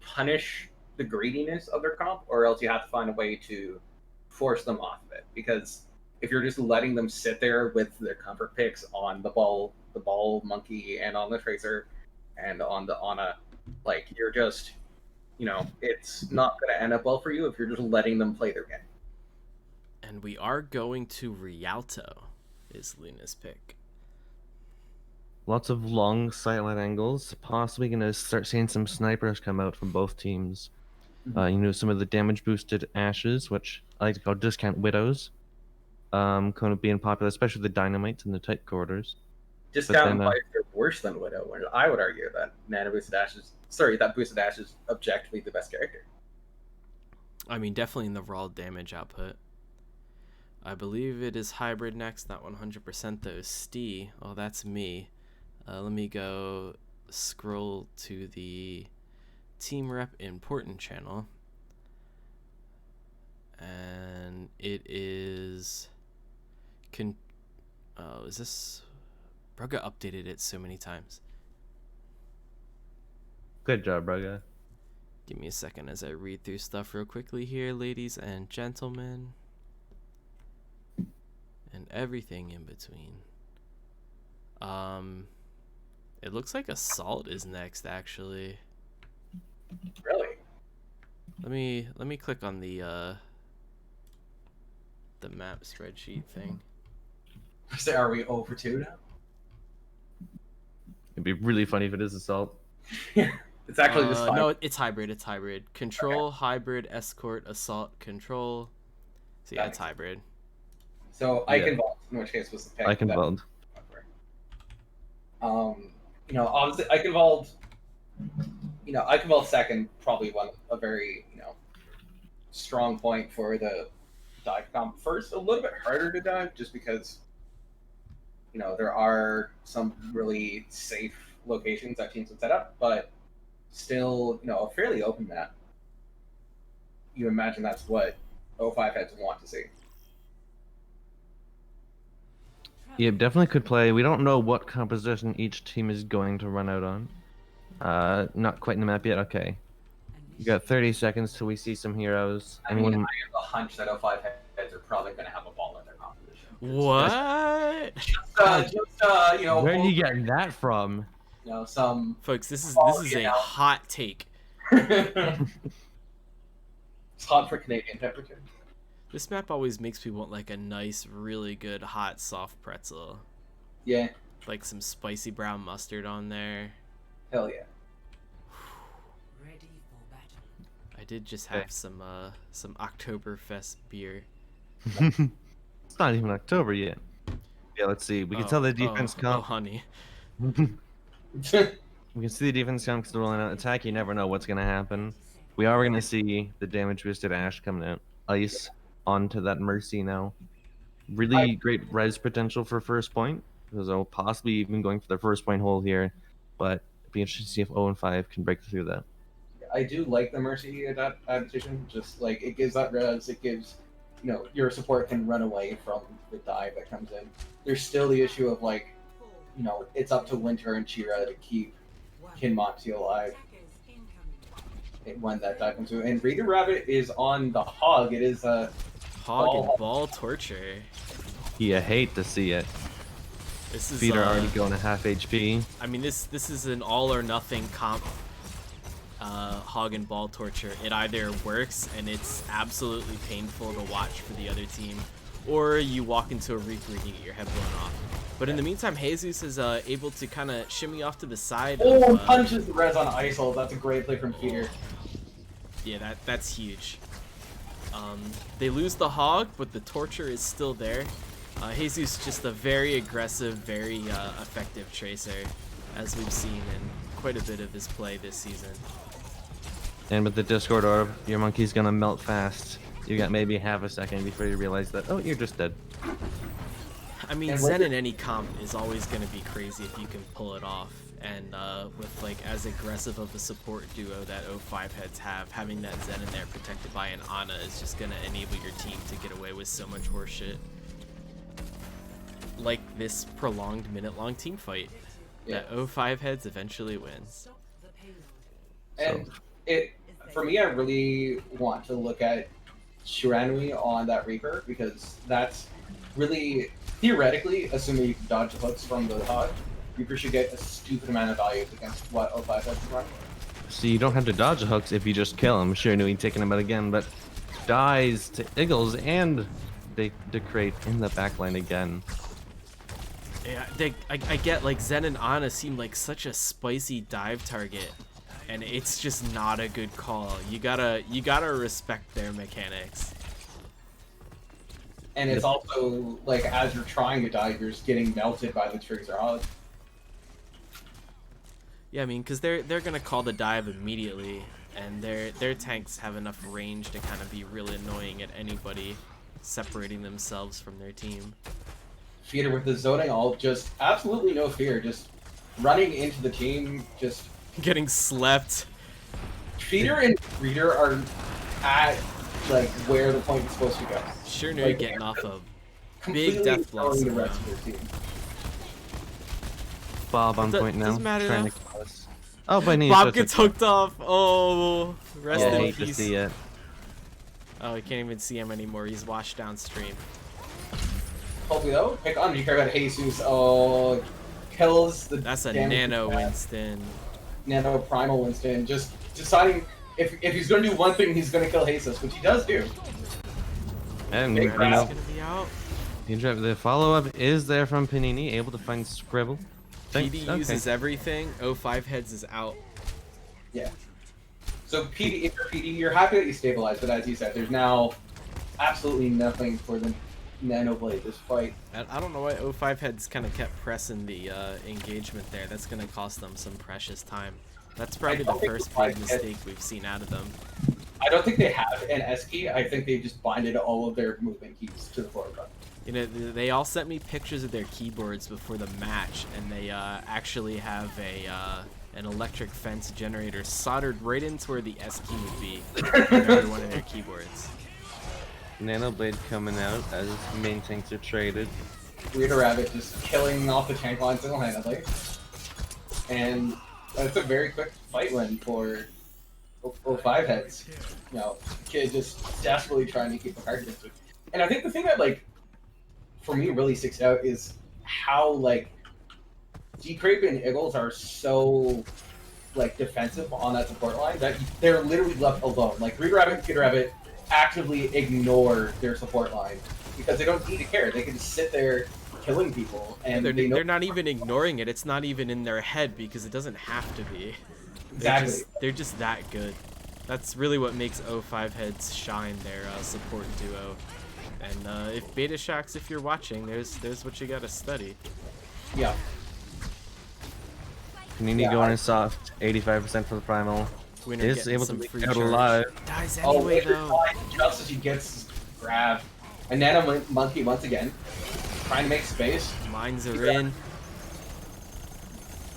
punish the greediness of their comp, or else you have to find a way to force them off of it. Because if you're just letting them sit there with their comfort picks on the ball monkey, and on the tracer, and on the Ana, like you're just, it's not going to end up well for you if you're just letting them play their game. And we are going to Rialto, is Luna's pick. Lots of long sideline angles. Possibly going to start seeing some snipers come out from both teams. Some of the damage boosted Ashes, which I like to call discount Widows, kind of being popular, especially the Dynamites in the tight corridors. Discount Widows are worse than Widow. I would argue that that boosted Ash is objectively the best character. I mean, definitely in the raw damage output. I believe it is hybrid next, not 100% though. Stee, oh, that's me. Let me go scroll to the team rep important channel. And it is... is this... Braga updated it so many times. Good job, Braga. Give me a second as I read through stuff real quickly here, ladies and gentlemen. And everything in between. It looks like Assault is next, actually. Really? Let me click on the map spreadsheet thing. So are we over 2 now? It'd be really funny if it is Assault. It's actually just fine. No, it's hybrid. It's hybrid. Control, okay. Hybrid, Escort, Assault, Control. So yeah, it's hybrid. So I can vault, in which case was the pick. I can vault. Obviously I can vault. I can vault second, probably a very strong point for the dive comp. First, a little bit harder to dive, just because there are some really safe locations that teams would set up, but still, a fairly open map. You imagine that's what O5 heads want to see. Yeah, definitely could play. We don't know what composition each team is going to run out on. Not quite in the map yet. Okay. You got 30 seconds till we see some heroes. I have a hunch that O5 heads are probably going to have a ball in their composition. What? Where are you getting that from? Some folks. This is a hot take. It's hot for Canadian temperature. This map always makes me want like a nice, really good hot soft pretzel. Yeah. Like some spicy brown mustard on there. Hell yeah. Ready for battle. I did just have some Oktoberfest beer. It's not even October yet. Yeah, let's see. We can tell the defense comp. Oh, honey. We can see the defense comp because they're rolling out attack. You never know what's going to happen. We are going to see the damage boosted Ash coming out. Ice onto that Mercy now. Really great res potential for first point. Because they'll possibly even going for their first point hole here. But it'd be interesting to see if 0-5 can break through that. I do like the Mercy adaptation. Just like it gives that res, it gives your support can run away from the dive that comes in. There's still the issue of it's up to Winter and Chira to keep Kinmonti alive when that dive comes through. And Raider Rabbit is on the Hog. It is a Hog and ball torture. Yeah, hate to see it. This is Feet are already going to half HP. I mean, this is an all or nothing comp. Hog and ball torture. It either works and it's absolutely painful to watch for the other team, or you walk into a Reaper and you get your head blown off. But in the meantime, Jesus is able to kind of shimmy off to the side. Punches the res on ISIL. That's a great play from Peter. Yeah, that's huge. They lose the Hog, but the torture is still there. Jesus just a very aggressive, very effective tracer, as we've seen in quite a bit of his play this season. And with the Discord orb, your monkey's gonna melt fast. You got maybe half a second before you realize that, oh, you're just dead. I mean, Zen in any comp is always gonna be crazy if you can pull it off. And with like as aggressive of a support duo that 0-5 heads have, having that Zen in there protected by an Ana is just gonna enable your team to get away with so much horseshit. like this prolonged minute-long team fight. Yeah. That 05 heads eventually wins. And it, for me, I really want to look at Shiranui on that Reaper, because that's really, theoretically, assuming you can dodge the hooks from the Hog, Reaper should get a stupid amount of value against what 05 heads run. So you don't have to dodge the hooks if you just kill him. Sure, knew he'd taken him out again, but dies to Eagles and they decrate in the backline again. Yeah, I get, like, Zen and Ana seem like such a spicy dive target, and it's just not a good call. You gotta respect their mechanics. And it's also, like, as you're trying to dive, you're just getting melted by the Tracer Hog. Yeah, I mean, because they're gonna call the dive immediately, and their tanks have enough range to kind of be really annoying at anybody separating themselves from their team. Feeder with the zoning ult, just absolutely no fear, just running into the team, just Getting slept. Feeder and Reader are at like where the point is supposed to go. Sure knew Like, getting off a completely big death ignoring blossom. the rest of their team. Bob on point now. Doesn't matter trying though. to kill us. Oh, but Bob gets hooked off. Oh, rest Yeah, in hate to peace. see it. Oh, we can't even see him anymore. He's washed downstream. Hopefully though, pick on you care about Jesus. Oh, kills the. That's a damage nano attack. Winston. Nano Primal Winston, just deciding if he's going to do one thing, he's going to kill Jesus, which he does do. And Big you grab. know, He's gonna be out. the follow-up is there from Panini, able to find Scribble. PD uses everything. 05 heads is out. Yeah. So PD, if you're PD, you're happy that you stabilized, but as you said, there's now absolutely nothing for the Nano Blade this fight. I don't know why 05 heads kind of kept pressing the engagement there. That's gonna cost them some precious time. That's probably the don't think first 05 big heads- mistake we've seen out of them. I don't think they have an S key. I think they just binded all of their movement keys to the forward button. You know, they all sent me pictures of their keyboards before the match, and they actually have an electric fence generator soldered right into where the S key would be on every one of their keyboards. Nano Blade coming out as main tanks are traded. Rita Rabbit just killing off the tank line single-handedly. And that's a very quick fight win for 05 heads. You know, kid just desperately trying to keep the card distance. And I think the thing that, like, for me really sticks out is how, like, Decrape and Eagles are so, like, defensive on that support line that they're literally left alone. Like, Rita Rabbit and Peter Rabbit actively ignore their support line because they don't need to care. They can just sit there killing people, and They're not even ignoring it. It's not even in their head because it doesn't have to be. Exactly. They're just that good. That's really what makes 05 heads shine, their support duo. And if Beta Shocks, if you're watching, there's what you gotta study. Yeah. Panini going in soft, 85% for the primal. Winner Is getting able to some make free it out charge. alive. Dies Oh, anyway Winter though. dies just as he gets grabbed. And Nano Monkey once again trying to make space. Mines are in.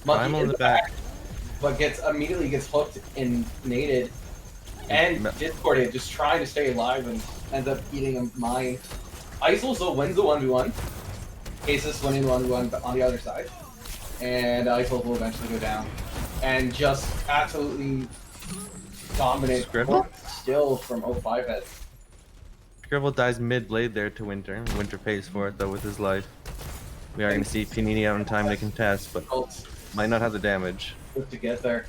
Monkey Primal in the back. but immediately gets hooked and naded and discorded, just trying to stay alive, and ends up eating a mine. Isol still wins the 1v1. Asus winning the 1v1 on the other side. And Isol will eventually go down. And just absolutely dominate Scribble? still from 05 heads. Scribble dies mid-blade there to Winter. Winter pays for it though with his life. We are going to see Panini out in time to contest, but Colts might not have the damage. good to get there.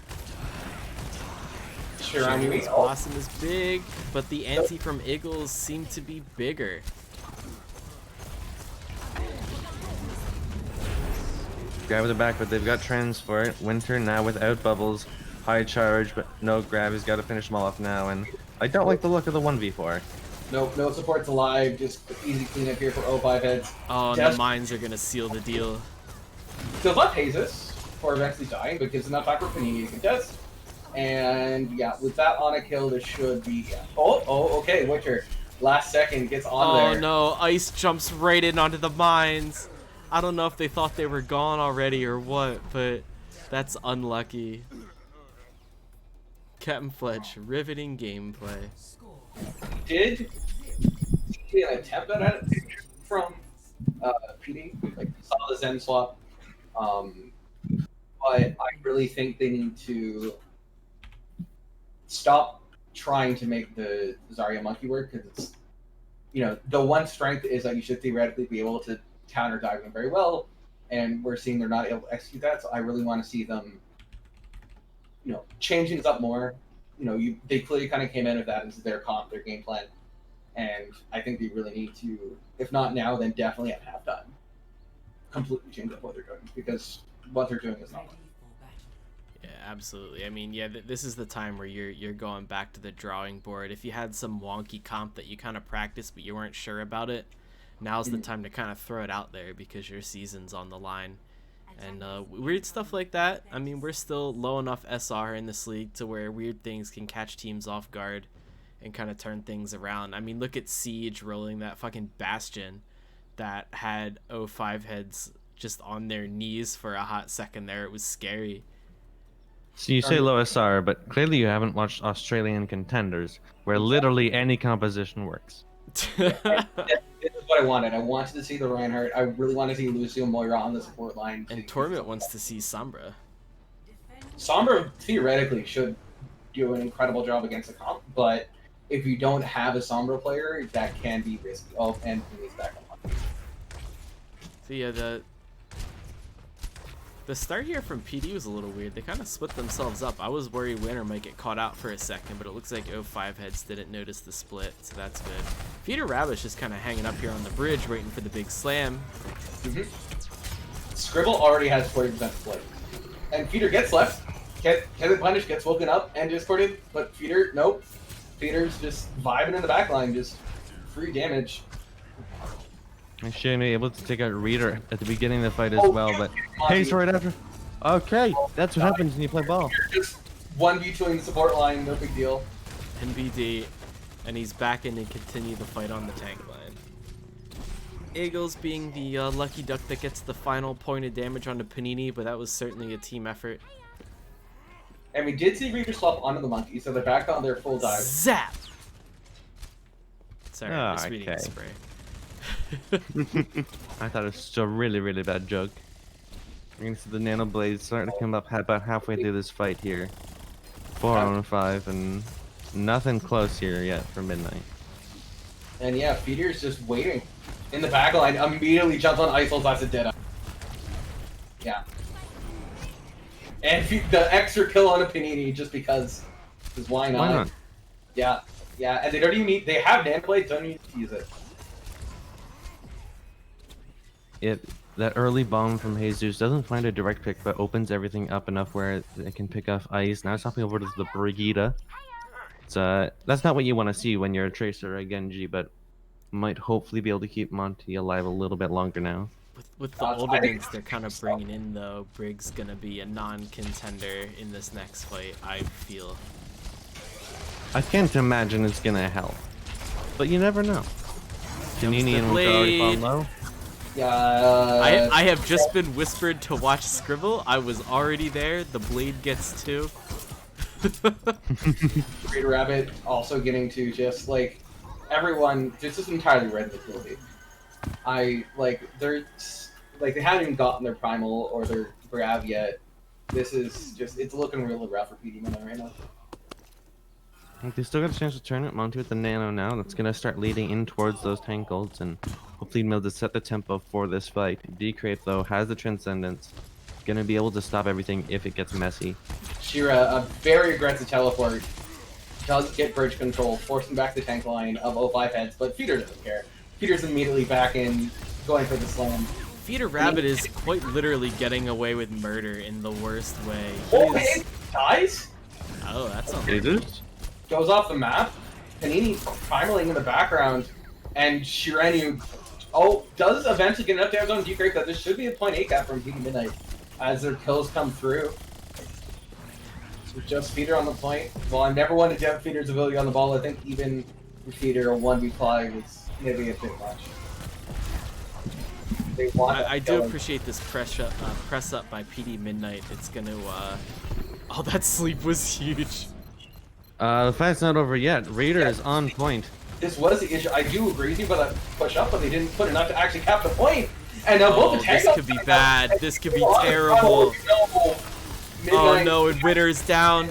Sure, I This mean, blossom is big, but the anti from Eagles seem to be bigger. Grab with the back, but they've got trends for it. Winter now without bubbles. High charge, but no grab. He's got to finish them all off now, and I don't like the look of the 1v4. no supports alive, just easy cleanup here for 05 heads. Oh, and Just- the mines are gonna seal the deal. Still left Hazes for eventually dying, but gives enough time for Panini to contest. And yeah, with that on a kill, this should be. Okay, Witcher. Last second gets on Oh there. no, Ice jumps right in onto the mines. I don't know if they thought they were gone already or what, but that's unlucky. Captain Fletch, riveting gameplay. Did see an attempt at it from PD. Like, we saw the Zen swap. But I really think they need to stop trying to make the Zarya monkey work, because it's, the one strength is that you should theoretically be able to counter dive them very well, and we're seeing they're not able to execute that. So I really want to see them, change things up more. They clearly kind of came in with that as their game plan, and I think they really need to, if not now, then definitely at halftime, completely change up what they're doing, because what they're doing is not working. Yeah, absolutely. I mean, yeah, this is the time where you're going back to the drawing board. If you had some wonky comp that you kind of practiced but you weren't sure about it, now's the time to kind of throw it out there, because your season's on the line. And weird stuff like that, I mean, we're still low enough SR in this league to where weird things can catch teams off guard and kind of turn things around. I mean, look at Siege rolling that fucking Bastion that had 05 heads just on their knees for a hot second there. It was scary. So you say low SR, but clearly you haven't watched Australian Contenders, where literally any composition works. This is what I wanted. I wanted to see the Reinhardt. I really want to see Lucio Moira on the support line. And Torment wants to see Sombra. Sombra theoretically should do an incredible job against the comp, but if you don't have a Sombra player, that can be risky. Oh, and he's back on. So yeah, the start here from PD was a little weird. They kind of split themselves up. I was worried Winner might get caught out for a second, but it looks like 05 heads didn't notice the split, so that's good. Peter Rabbit's just kind of hanging up here on the bridge, waiting for the big slam. Scribble already has 40% split. And Peter gets left, gets punished, gets woken up, and discorded, but Peter, nope. Peter's just vibing in the backline, just free damage. I should be able to take out Reader at the beginning of the fight as well, but Haze right after. Okay, that's what happens when you play ball. You're just 1v2ing the support line, no big deal. NBD, and he's back in and continue the fight on the tank line. Eagles being the lucky duck that gets the final point of damage onto Panini, but that was certainly a team effort. And we did see Reader swap onto the monkey, so they're back on their full dive. Zap! Sorry, I'm just reading the spray. I thought it was just a really, really bad joke. You're gonna see the Nano Blades starting to come up about halfway through this fight here. 4 on 5, and nothing close here yet for Midnight. And yeah, Peter's just waiting in the back line, immediately jumps on Isol's last a dead eye. Yeah. And the extra kill on a Panini just because why not? Why not? Yeah, yeah, and they don't even need, they have Nano Blades, don't need to use it. That early bomb from Jesus doesn't find a direct pick, but opens everything up enough where it can pick off ice. Now it's hopping over to the Brigitte. That's not what you want to see when you're a Tracer or a Genji, but might hopefully be able to keep Monty alive a little bit longer now. With the oldings they're kind of bringing in, though, Brig's gonna be a non-contender in this next fight, I feel. I can't imagine it's gonna help, but you never know. Panini and Winter already fallen low. Yeah. I have just been whispered to watch Scribble. I was already there. The blade gets 2. Great Rabbit also getting to just like everyone. This is entirely red in this movie. They haven't even gotten their primal or their grab yet. This is just, it's looking really rough for PD Minnow right now. They still got a chance to turn it. Monty with the Nano now. That's gonna start leading in towards those tank golds and hopefully be able to set the tempo for this fight. Decrate though has the Transcendence. Gonna be able to stop everything if it gets messy. Shira, a very aggressive teleport, does get bridge control, forcing back the tank line of 05 heads, but Feeder doesn't care. Feeder's immediately back in, going for the slam. Feeder Rabbit is quite literally getting away with murder in the worst way. He dies? Oh, that's on. Goes off the map. Panini primaling in the background, and Shirenu does eventually get enough damage on Decrate that this should be a 0.8 cap from PD Midnight as their kills come through. So just Feeder on the point. Well, I never wanted to have Feeder's ability on the ball. I think even Feeder a 1v5 was maybe a bit much. I do appreciate this press up by PD Midnight. It's gonna that sleep was huge. The fight's not over yet. Raider is on point. this was the issue. I do agree with you about that push up, but they didn't put enough to actually cap the point. And now both the tank this could be bad. This could be terrible. Oh no, and Winter's down.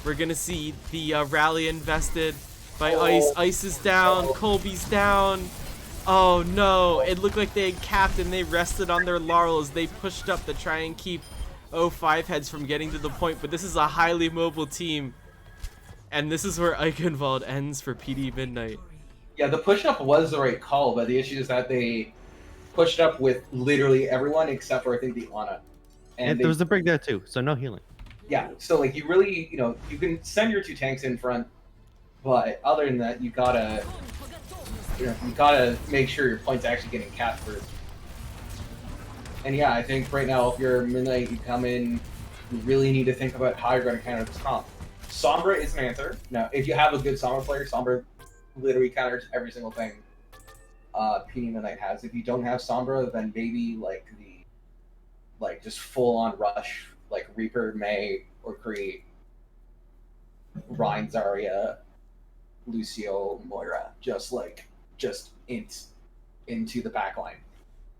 We're gonna see the rally invested by Ice. Ice is down. Colby's down. Oh no, it looked like they had capped and they rested on their laurels. They pushed up to try and keep 05 heads from getting to the point, but this is a highly mobile team. And this is where Eichenwald ends for PD Midnight. Yeah, the push up was the right call, but the issue is that they pushed up with literally everyone except for I think the Ana. And there was the brig there too, so no healing. Yeah, so like you really, you can send your 2 tanks in front, but other than that, you gotta make sure your point's actually getting capped first. And yeah, I think right now, if you're Midnight, you come in, you really need to think about how you're going to counter this comp. Sombra is an answer. Now, if you have a good Sombra player, Sombra literally counters every single thing PD Midnight has. If you don't have Sombra, then maybe just full-on rush, like Reaper, May, or Kree, Ryan, Zarya, Lucio, Moira, just into the backline.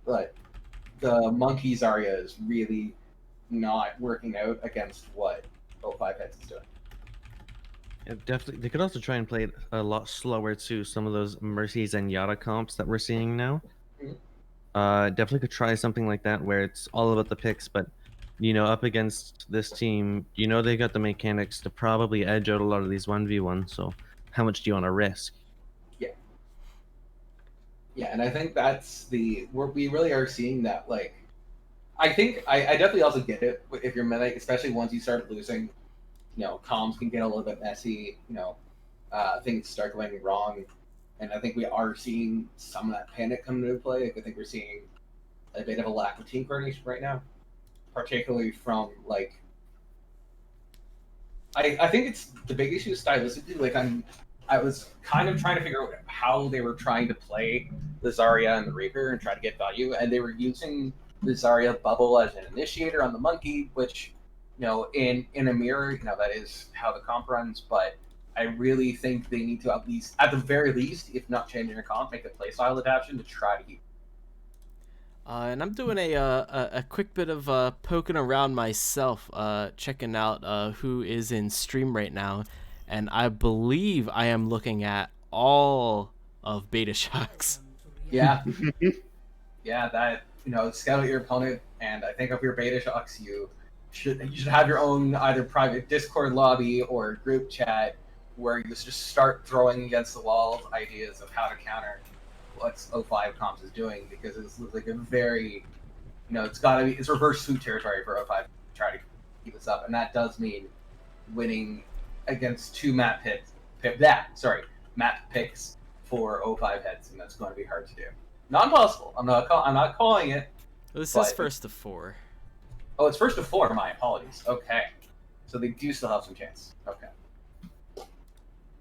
But the Monkey Zarya is really not working out against what 05 Heads is doing. Yeah, definitely. They could also try and play it a lot slower too. Some of those Mercies and Yada comps that we're seeing now. Definitely could try something like that where it's all about the picks, but up against this team, they got the mechanics to probably edge out a lot of these 1v1. So how much do you want to risk? Yeah, and I think that's we really are seeing that. Like, I think I definitely also get it if you're Midnight, especially once you start losing. Comms can get a little bit messy. Things start going wrong, and I think we are seeing some of that panic come into play. Like, I think we're seeing a bit of a lack of team coordination right now, particularly from I think it's the big issue stylistically. Like, I was kind of trying to figure out how they were trying to play the Zarya and the Reaper and try to get value, and they were using the Zarya bubble as an initiator on the Monkey, which, in a mirror, that is how the comp runs, but I really think they need to at the very least, if not changing the comp, make a playstyle adaptation to try to keep. And I'm doing a quick bit of poking around myself, checking out who is in stream right now. And I believe I am looking at all of Beta Shocks. Yeah. Yeah, that, scout out your opponent, and I think if you're Beta Shocks, you should have your own either private Discord lobby or group chat where you just start throwing against the wall ideas of how to counter what 05 Comps is doing, because it's like a very, it's reverse sweep territory for 05 to try to keep this up, and that does mean winning against 2 map picks for 05 Heads, and that's going to be hard to do. Not impossible. I'm not calling it. This is first of 4. Oh, it's first of 4. My apologies. Okay, so they do still have some chance. Okay.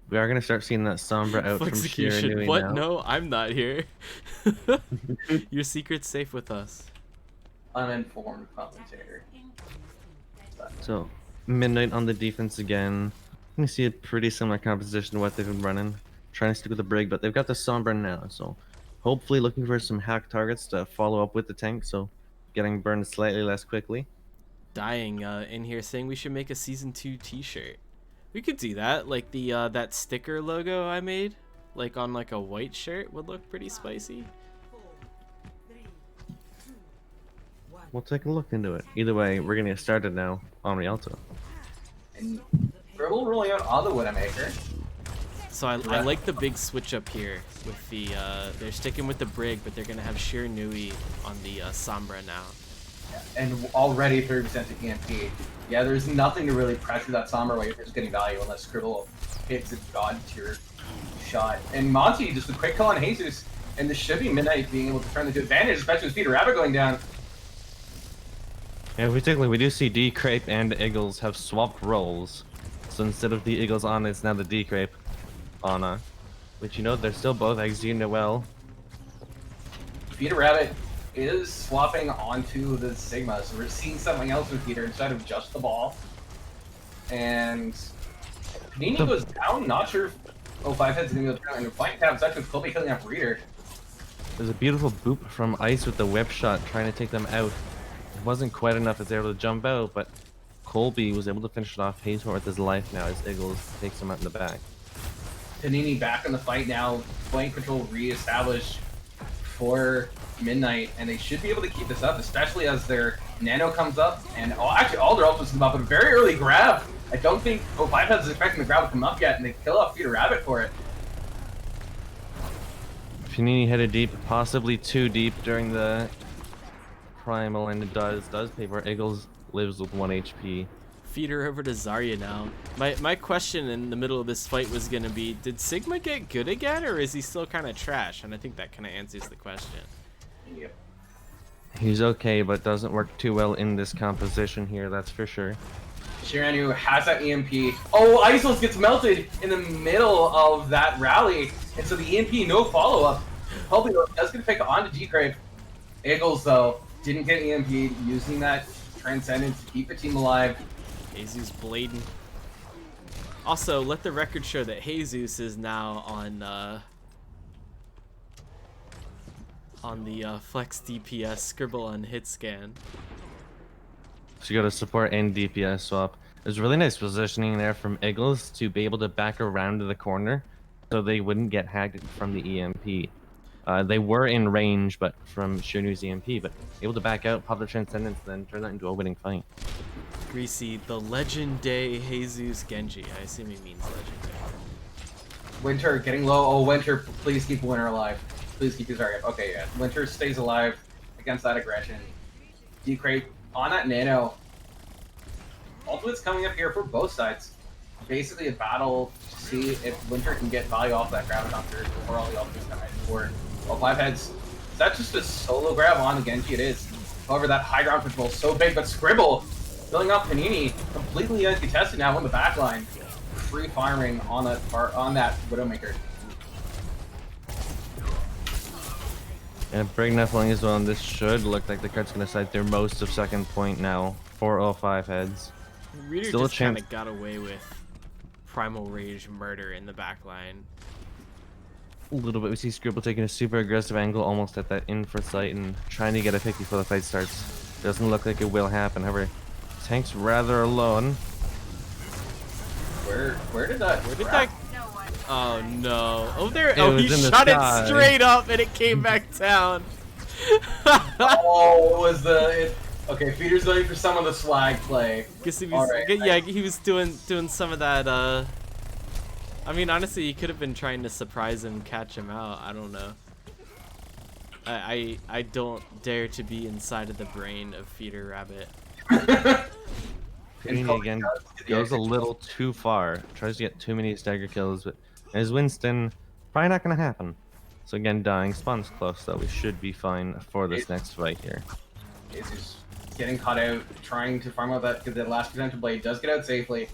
We are gonna start seeing that Sombra out from Shiranui What? now. No, I'm not here. Your secret's safe with us. Uninformed commentator. So, Midnight on the defense again. You can see a pretty similar composition to what they've been running. Trying to stick with the Brig, but they've got the Sombra now, so hopefully looking for some hack targets to follow up with the tank, so getting burned slightly less quickly. Dying in here saying we should make a Season 2 t-shirt. We could do that, like the that sticker logo I made, like on like a white shirt would look pretty spicy. We'll take a look into it. Either way, we're gonna get started now on Rialto. And Dribble rolling out on the Widowmaker. So I like the big switch up here with the they're sticking with the Brig, but they're gonna have Shiranui on the Sombra now. Yeah, and already 30% to EMP. Yeah, there's nothing to really pressure that Sombra while you're just getting value unless Scribble hits a god tier shot. And Monty just a quick call on Jesus, and this should be Midnight being able to turn into advantage, especially with Peter Rabbit going down. Yeah, particularly we do see D-Crepe and Eagles have swapped roles. So instead of the Eagles on, it's now the D-Crepe on. Which, they're still both executing it well. Peter Rabbit is swapping onto the Sigma, so we're seeing something else with Peter instead of just the ball. And Panini goes down, not sure if 05 Head's gonna be able to turn into flank tab, especially with Kobe killing off Reader. There's a beautiful boop from Ice with the whip shot trying to take them out. It wasn't quite enough as they were able to jump out, but Colby was able to finish it off. Pays for it with his life now as Eagles takes him out in the back. Panini back in the fight now, flank control re-established for Midnight, and they should be able to keep this up, especially as their Nano comes up, and actually all their ultimates come up, but a very early grab. I don't think 05 Heads is expecting the grab to come up yet, and they kill off Feeder Rabbit for it. Panini headed deep, possibly too deep during the primal, and it does pay for it. Eagles lives with 1 HP. Feeder over to Zarya now. My question in the middle of this fight was gonna be, did Sigma get good again, or is he still kind of trash? And I think that kind of answers the question. Yep. He's okay, but doesn't work too well in this composition here, that's for sure. Shiranu has that EMP. Oh, Isos gets melted in the middle of that rally, and so the EMP, no follow-up. Hopefully, does get a pick onto G-Crave. Eagles, though, didn't get EMP, using that Transcendence to keep the team alive. Jesus blading. Also, let the record show that Jesus is now on the Flex DPS Scribble on hit scan. So you got a support and DPS swap. There's really nice positioning there from Eagles to be able to back around to the corner so they wouldn't get hacked from the EMP. They were in range, but from Shirnu's EMP, but able to back out, pop the Transcendence, then turn that into a winning fight. Greasy, the Legend Day Jesus Genji. I assume he means Legend Day. Winter getting low. Oh, Winter, please keep Winter alive. Please keep his target. Okay, yeah. Winter stays alive against that aggression. D-Crate on that Nano. Ultimate's coming up here for both sides. Basically a battle to see if Winter can get value off that grab hunter before all the ultimates come in. For 05 Heads, is that just a solo grab on the Genji? It is. However, that high ground control is so big, but Scribble filling up Panini, completely uncontested now on the back line. Free firing on that Widowmaker. And big enough lane as well, and this should look like the card's going to side through most of second point now for 05 Heads. Reader Still just a chance. kind of got away with Primal Rage murder in the back line. A little bit. We see Scribble taking a super aggressive angle almost at that in for sight and trying to get a pick before the fight starts. Doesn't look like it will happen. However, Tank's rather alone. Where did that? Oh no! Oh there! It Oh, he was in the shot it sky. straight up and it came back down. Oh, it was the. Okay, Feeder's going for some of the swag play. Guess he was, Alright, yeah, he was doing some of that. I mean, honestly, he could have been trying to surprise him, catch him out. I don't know. I don't dare to be inside of the brain of Feeder Rabbit. Panini again goes a little too far. Tries to get too many stagger kills, but as Winston, probably not going to happen. So again, dying. Spawn's close, though. We should be fine for this next fight here. Jesus getting caught out, trying to farm out that because the last potential blade does get out safely.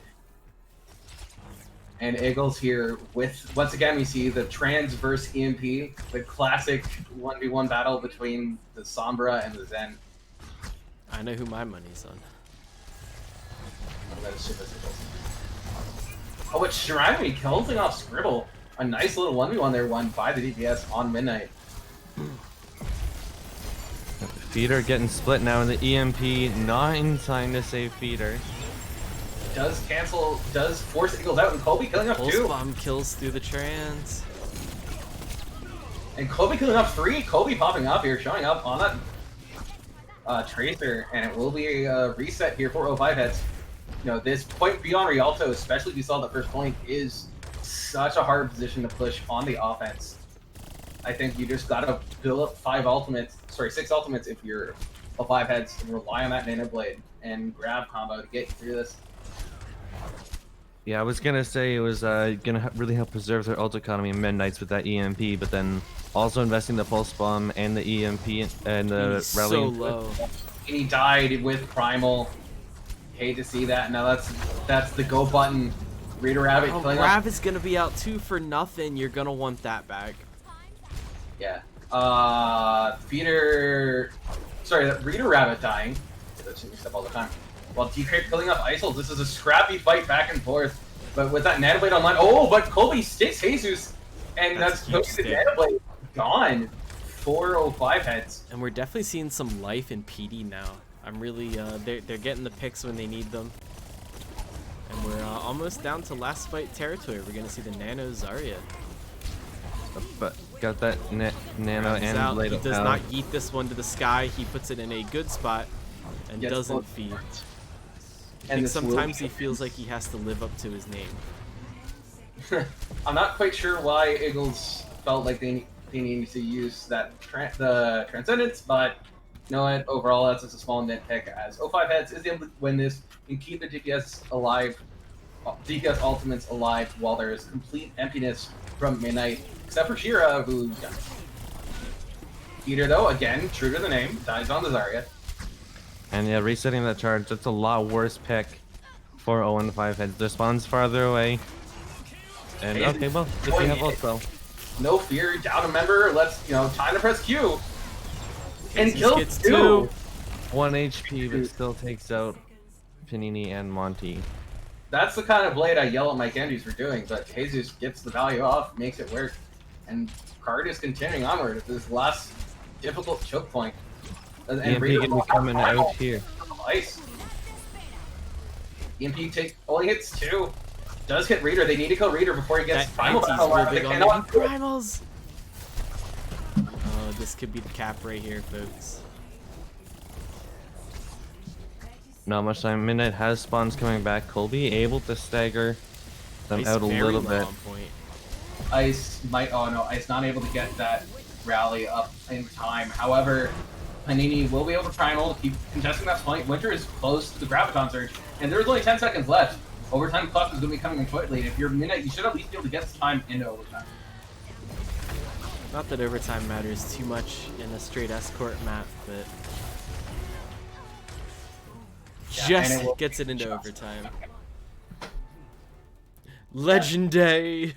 And Eagles here with, once again, we see the Trans versus EMP, the classic 1v1 battle between the Sombra and the Zen. I know who my money's on. Oh, that is super simple. Oh, but Shirami killing off Scribble. A nice little 1v1 there won by the DPS on Midnight. Feeder getting split now in the EMP, not in time to save Feeder. Does force Eagles out, and Kobe killing off Pulse 2. bomb kills through the trans. And Kobe killing off 3. Kobe popping up here, showing up on that Tracer, and it will be a reset here for 05 Heads. You know, this point beyond Rialto, especially if you saw the first point, is such a hard position to push on the offense. I think you just gotta build up 6 ultimates if you're 05 Heads, and rely on that Nano Blade and grab combo to get you through this. Yeah, I was gonna say it was gonna really help preserve their ult economy in Midnights with that EMP, but then also investing the pulse bomb and the EMP and the He's rally. so low. And he died with Primal. Hate to see that. Now that's the go button. Reader Rabbit Oh, killing Rav off. is gonna be out 2 for nothing. You're gonna want that back. Yeah. Feeder. Sorry, that Reader Rabbit dying. That's mixed up all the time. While D-Crate killing off Isol, this is a scrappy fight back and forth. But with that Nanoblade online, oh, but Colby sticks Jesus, and That's that's a huge totally the stick. Nanoblade gone. 405 heads. And we're definitely seeing some life in PD now. I'm really, they're getting the picks when they need them. And we're almost down to last fight territory. We're gonna see the Nano Zarya. But got that nano He's and out. blade He of does power. not yeet this one to the sky. He puts it in a good spot and Gets doesn't both feed. I And think this will sometimes be- he feels like he has to live up to his name. I'm not quite sure why Eagles felt like they needed to use that the Transcendence, but you know what? Overall, that's just a small nitpick, as 05 heads is able to win this and keep the DPS alive, DPS ultimates alive, while there is complete emptiness from Midnight, except for Shira, who died. Peter, though, again, true to the name, dies on the Zarya. And yeah, resetting that charge, that's a lot worse pick for 0-5 heads. Their spawn's farther away. And Hey, okay, well, if you have also. No fear, down a member, let's, time to press Q. And Jesus kill gets 2. 1 HP, but still takes out Panini and Monty. That's the kind of blade I yell at Mike Andrews for doing, but Jesus gets the value off, makes it work. And Card is continuing onward at this last difficult choke point. And EMP Rita gonna be will have coming primal out here. Ice. EMP only hits 2. Does hit Reader. They need to kill Reader before he gets That primal anti's battle. real They big on cannot the primals. Oh, this could be the cap right here, folks. Not much time. Midnight has spawns coming back. Colby able to stagger them He's out a very little low bit. on point. Ice might. Oh no, Ice not able to get that rally up in time. However, Panini will be able to primal to keep contesting that point. Winter is close to the Graviton Surge, and there's only 10 seconds left. Overtime clock is going to be coming in shortly. If you're Midnight, you should at least be able to get this time into overtime. Not that overtime matters too much in a straight escort map, but Yeah, and it will- just gets it into overtime. Legendary.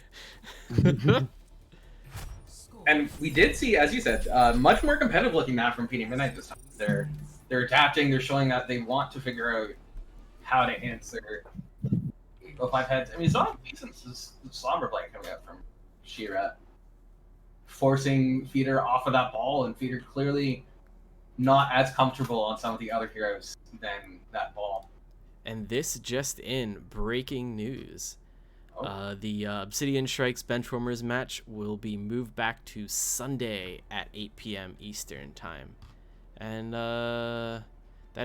And we did see, as you said, much more competitive looking map from PD Midnight this time. They're adapting. They're showing that they want to figure out how to answer 05 heads. I mean, it's not a decent slumber blade coming out from Shira, forcing Feeder off of that ball, and Feeder clearly not as comfortable on some of the other heroes than that ball. And this just in, breaking news. Oh. The Obsidian Strikes Benchwarmers match will be moved back to Sunday at 8 p.m. Eastern time. And that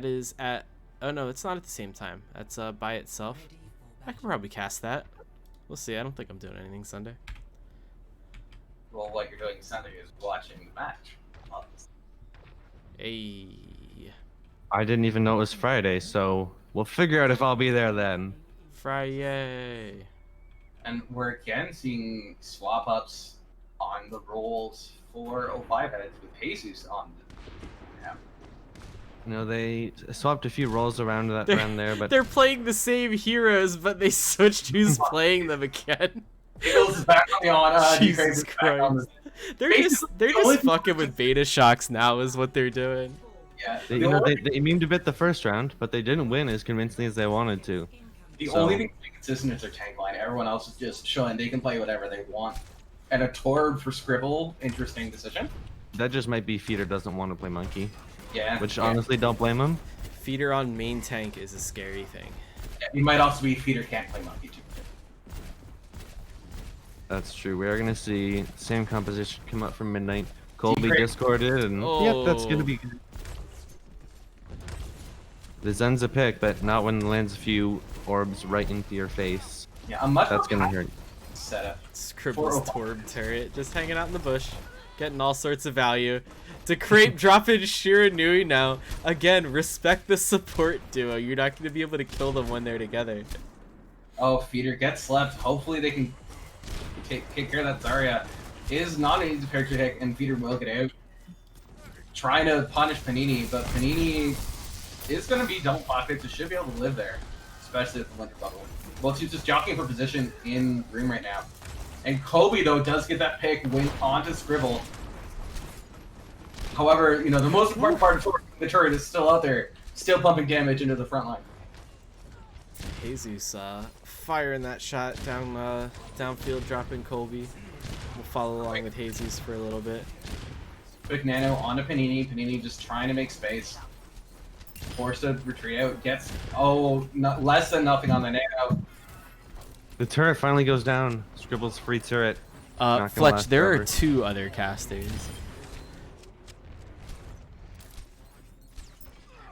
is at... Oh no, it's not at the same time. That's by itself. I could probably cast that. We'll see. I don't think I'm doing anything Sunday. Well, what you're doing Sunday is watching the match. Hey. I didn't even know it was Friday, so we'll figure out if I'll be there then. Friday. And we're again seeing swap ups on the rolls for 05 heads with Jesus on the You know, they swapped a few rolls around that run there, but They're playing the same heroes, but they switched who's playing them again. Eagles is back on the on. Jesus is back on the, They're just fucking with beta shocks now is what they're doing. yeah, they, you know, they immune a bit the first round, but they didn't win as convincingly as they wanted to. the so- only thing that's consistent is their tank line. Everyone else is just showing they can play whatever they want. And a Torb for Scribble, interesting decision. That just might be Feeder doesn't want to play Monkey, Yeah. which yeah. honestly don't blame him. Feeder on main tank is a scary thing. Yeah, he might also be Feeder can't play Monkey too. That's true. We are gonna see same composition come up from Midnight. Colby Great. discorded, and yep, that's gonna be good. The Zen's a pick, but not when it lands a few orbs right into your face. Yeah, a much That's gonna hurt. setup. Scribble's 405. Torb turret, just hanging out in the bush, getting all sorts of value. To create dropping Shiranui now. Again, respect the support duo. You're not going to be able to kill them when they're together. Oh, Feeder gets slept. Hopefully they can take care of that Zarya. Is not an easy character hit, and Feeder will get out. Trying to punish Panini, but Panini is going to be double pocket, so should be able to live there, especially with the Winter Bubble. Well, she's just jockeying for position in room right now. And Kobe, though, does get that pick, win onto Scribble. However, you know, the most important part of the turret is still out there, still pumping damage into the front line. Jesus, firing that shot downfield, dropping Colby. We'll follow along with Jesus for a little bit. Quick nano onto Panini. Panini just trying to make space. Forced to retreat out. Gets less than nothing on the nano. The turret finally goes down. Scribble's free turret. Not gonna Fletch, last there forever. are 2 other casters.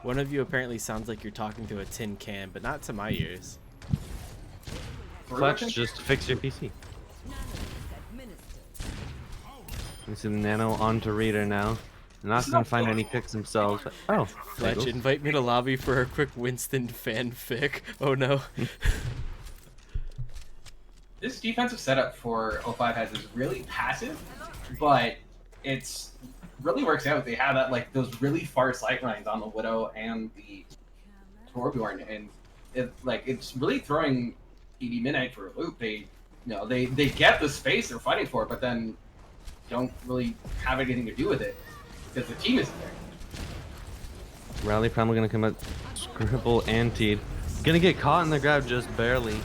One of you apparently sounds like you're talking to a tin can, but not to my ears. Fletch, just fix your PC. You see the nano onto Reader now. Not gonna find any picks themselves. Oh, Fletch, invite me to lobby for a quick Winston fanfic. Oh no. This defensive setup for 05 has is really passive, but it's really works out. They have that those really far sight lines on the Widow and the Torbjorn, and it's really throwing PD Midnight for a loop. They get the space they're fighting for, but then don't really have anything to do with it because the team isn't there. Rally probably gonna come out. Scribble and Teed. Gonna get caught in the grab just barely.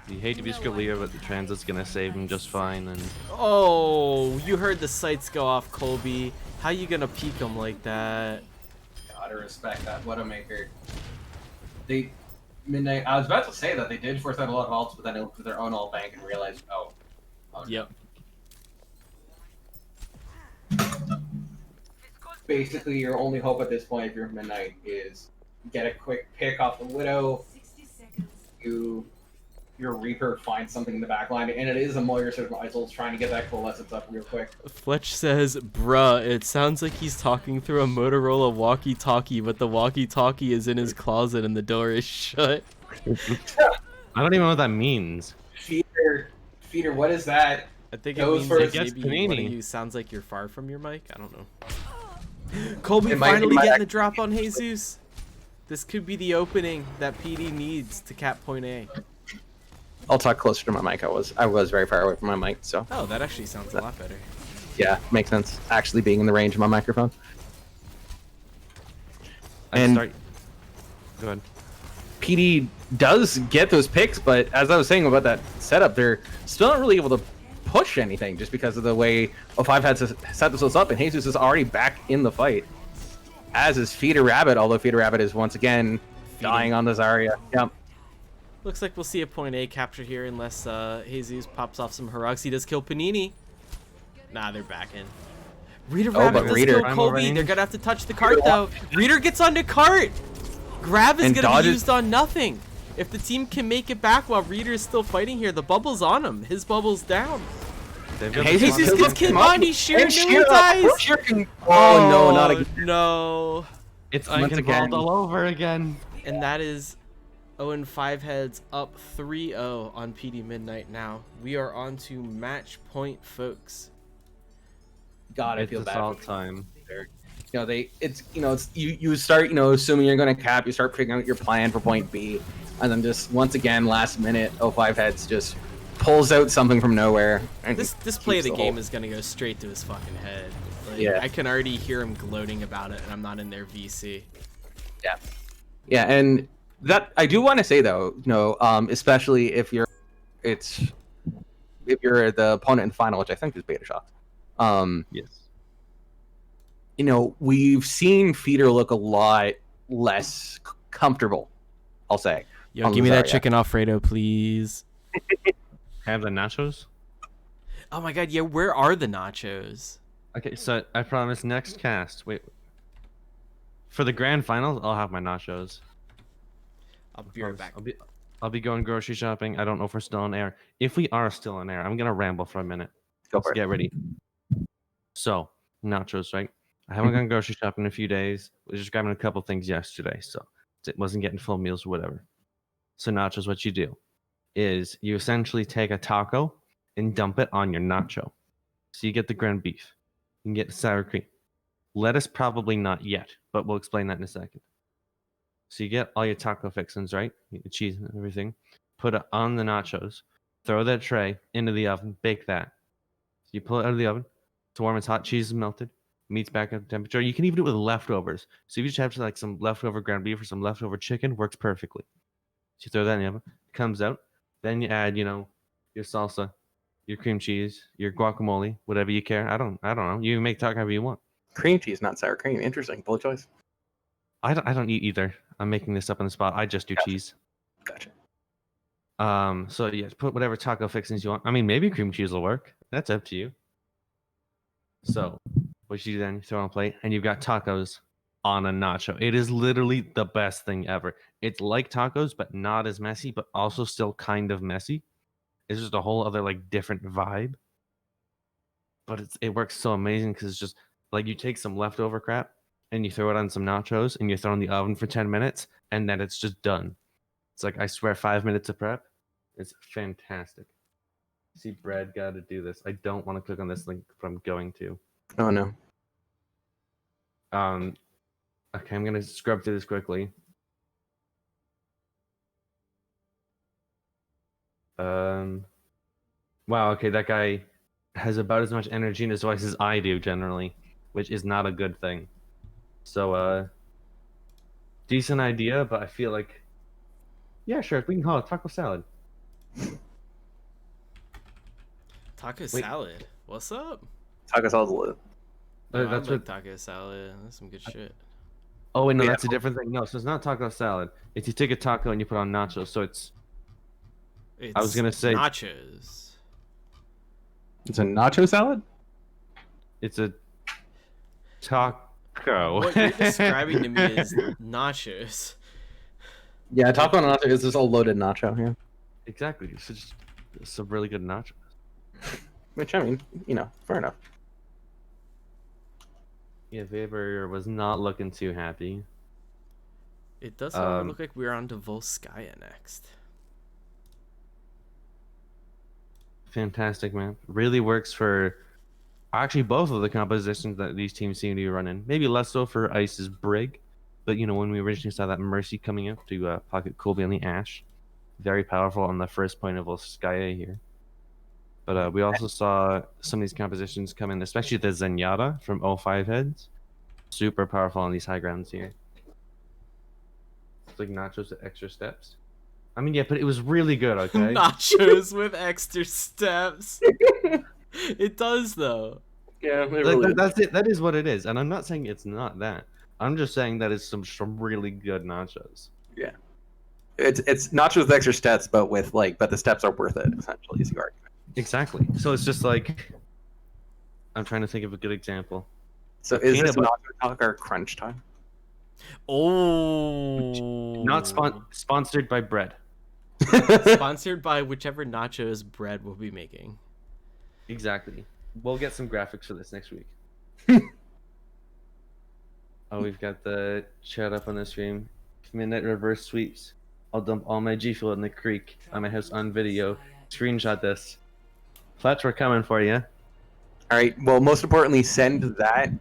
You hate to be Scribble here, but the transit's gonna save him just fine. And oh, you heard the sights go off, Colby. How you gonna peek him like that? Gotta respect that Widowmaker. Midnight. I was about to say that they did force out a lot of ults, but then they looked at their own ult bank and realized, Yep. Basically, your only hope at this point, if you're Midnight, is get a quick pick off the Widow. 60 seconds. Your Reaper finds something in the back line, and it is a Moyer sort of Isol's trying to get that coalescence up real quick. Fletch says, bruh, it sounds like he's talking through a Motorola walkie-talkie, but the walkie-talkie is in his closet and the door is shut. I don't even know what that means. Feeder, what is that? I think it Goes means for that a maybe one of Panini. you sounds like you're far from your mic. I don't know. Colby It might be finally my getting the drop on Jesus. This could be the opening that PD needs to cap point A. I'll talk closer to my mic. I was very far away from my mic, so Oh, that actually sounds a lot better. yeah, makes sense. Actually being in the range of my microphone. And And- go ahead. PD does get those picks, but as I was saying about that setup, they're still not really able to push anything just because of the way 05 had to set themselves up, and Jesus is already back in the fight. As is Feeder Rabbit, although Feeder Rabbit is once again dying on the Zarya. Yep. Looks like we'll see a point A capture here unless Jesus pops off some heroics. He does kill Panini. Nah, they're back in. Reader Rabbit but does Reader- kill Colby. They're gonna have to touch the cart though. Reader gets onto cart. Grab is And gonna be dodges- used on nothing. If the team can make it back while Reader is still fighting here, the bubble's on him. His bubble's down. They've And got Jesus Jesus kills gets him Kimani. off. Sheer And knew he Sheer- dies. Sheer can- Oh no, not again. No. It's Once Icon again. all over again. And that is 0-5 heads up 3-0 on PD Midnight now. We are on to match point, folks. God, I It's feel bad. assault time. You start assuming you're going to cap, you start figuring out your plan for point B, and then just once again last minute 05 heads just pulls out something from nowhere. And This play of keeps the whole- game is gonna go straight to his fucking head. Like, Yeah. I can already hear him gloating about it, and I'm not in their VC. Yeah, and that I do want to say though, especially if you're the opponent in the final, which I think is Beta Shock. Yes. We've seen Feeder look a lot less comfortable, I'll say. Yo, on give me that Zarya. chicken Alfredo, please. Have the nachos? Oh my god, yeah, where are the nachos? Okay, so I promise next cast. Wait. For the grand finals, I'll have my nachos. I'll be right back. I'll be going grocery shopping. I don't know if we're still on air. If we are still on air, I'm gonna ramble for a minute. Go Let's for it. get ready. So, nachos, right? I haven't gone grocery shopping in a few days. I was just grabbing a couple things yesterday, so it wasn't getting full meals or whatever. So nachos, what you do is you essentially take a taco and dump it on your nacho. So you get the ground beef. You can get the sour cream. Lettuce probably not yet, but we'll explain that in a second. So you get all your taco fixings, right? The cheese and everything. Put it on the nachos. Throw that tray into the oven. Bake that. So you pull it out of the oven. It's warm. It's hot. Cheese is melted. Meat's back at temperature. You can even do it with leftovers. So if you just have like some leftover ground beef or some leftover chicken, works perfectly. So you throw that in the oven. It comes out. Then you add, you know, your salsa, your cream cheese, your guacamole, whatever you care. I don't know. You can make taco however you want. Cream cheese, not sour cream. Interesting. Bold choice. I don't eat either. I'm making this up on the spot. I just do Gotcha. cheese. Gotcha. So yeah, put whatever taco fixings you want. I mean, maybe cream cheese will work. That's up to you. So, what you do then? You throw on a plate, and you've got tacos on a nacho. It is literally the best thing ever. It's like tacos, but not as messy, but also still kind of messy. It's just a whole other like different vibe. But it works so amazing because it's just like you take some leftover crap and you throw it on some nachos and you throw it in the oven for 10 minutes and then it's just done. It's like, I swear, 5 minutes of prep. It's fantastic. See, Brad got to do this. I don't want to click on this link, but I'm going to. Oh no. Okay, I'm gonna scrub through this quickly. Wow, okay, that guy has about as much energy in his voice as I do generally, which is not a good thing. So, decent idea, but I feel like, yeah, sure, we can call it taco salad. Taco salad. What's up? Taco salad's lit. No, That's I like what. taco salad. That's some good shit. Oh wait, no, Yeah. that's a different thing. No, so it's not taco salad. It's you take a taco and you put on nachos. So it's. I was gonna say nachos. It's a nacho salad? it's a taco. What you're describing to me is nachos. Yeah, taco and nacho is just a loaded nacho, yeah. Exactly. It's some really good nachos. Which, I mean, you know, fair enough. Yeah, Weber was not looking too happy. It does look like we're on to Volskaya next. Fantastic, man. Really works for actually both of the compositions that these teams seem to be running. Maybe less so for Ice's Brig, but you know, when we originally saw that Mercy coming up to pocket Colby on the Ash, very powerful on the first point of Volskaya here. But we also saw some of these compositions come in, especially the Zenyatta from 05 heads. Super powerful on these high grounds here. It's like nachos with extra steps. I mean, yeah, but it was really good, okay? Nachos with extra steps. It does, though. Yeah, That's it. That is what it is. And I'm not saying it's not that. I'm just saying that it's some really good nachos. Yeah. It's nachos with extra steps, but the steps are worth it, essentially, is the argument. Exactly. So it's just like, I'm trying to think of a good example. So is this nacho talk or crunch time? Oh. Not sponsored by bread. Sponsored by whichever nachos bread we'll be making. Exactly. We'll get some graphics for this next week. Oh, we've got the chat up on the stream. Midnight reverse sweeps. I'll dump all my G Fuel in the creek on my house on video. Screenshot this. Fletch, we're coming for you. All right. Well, most importantly, send that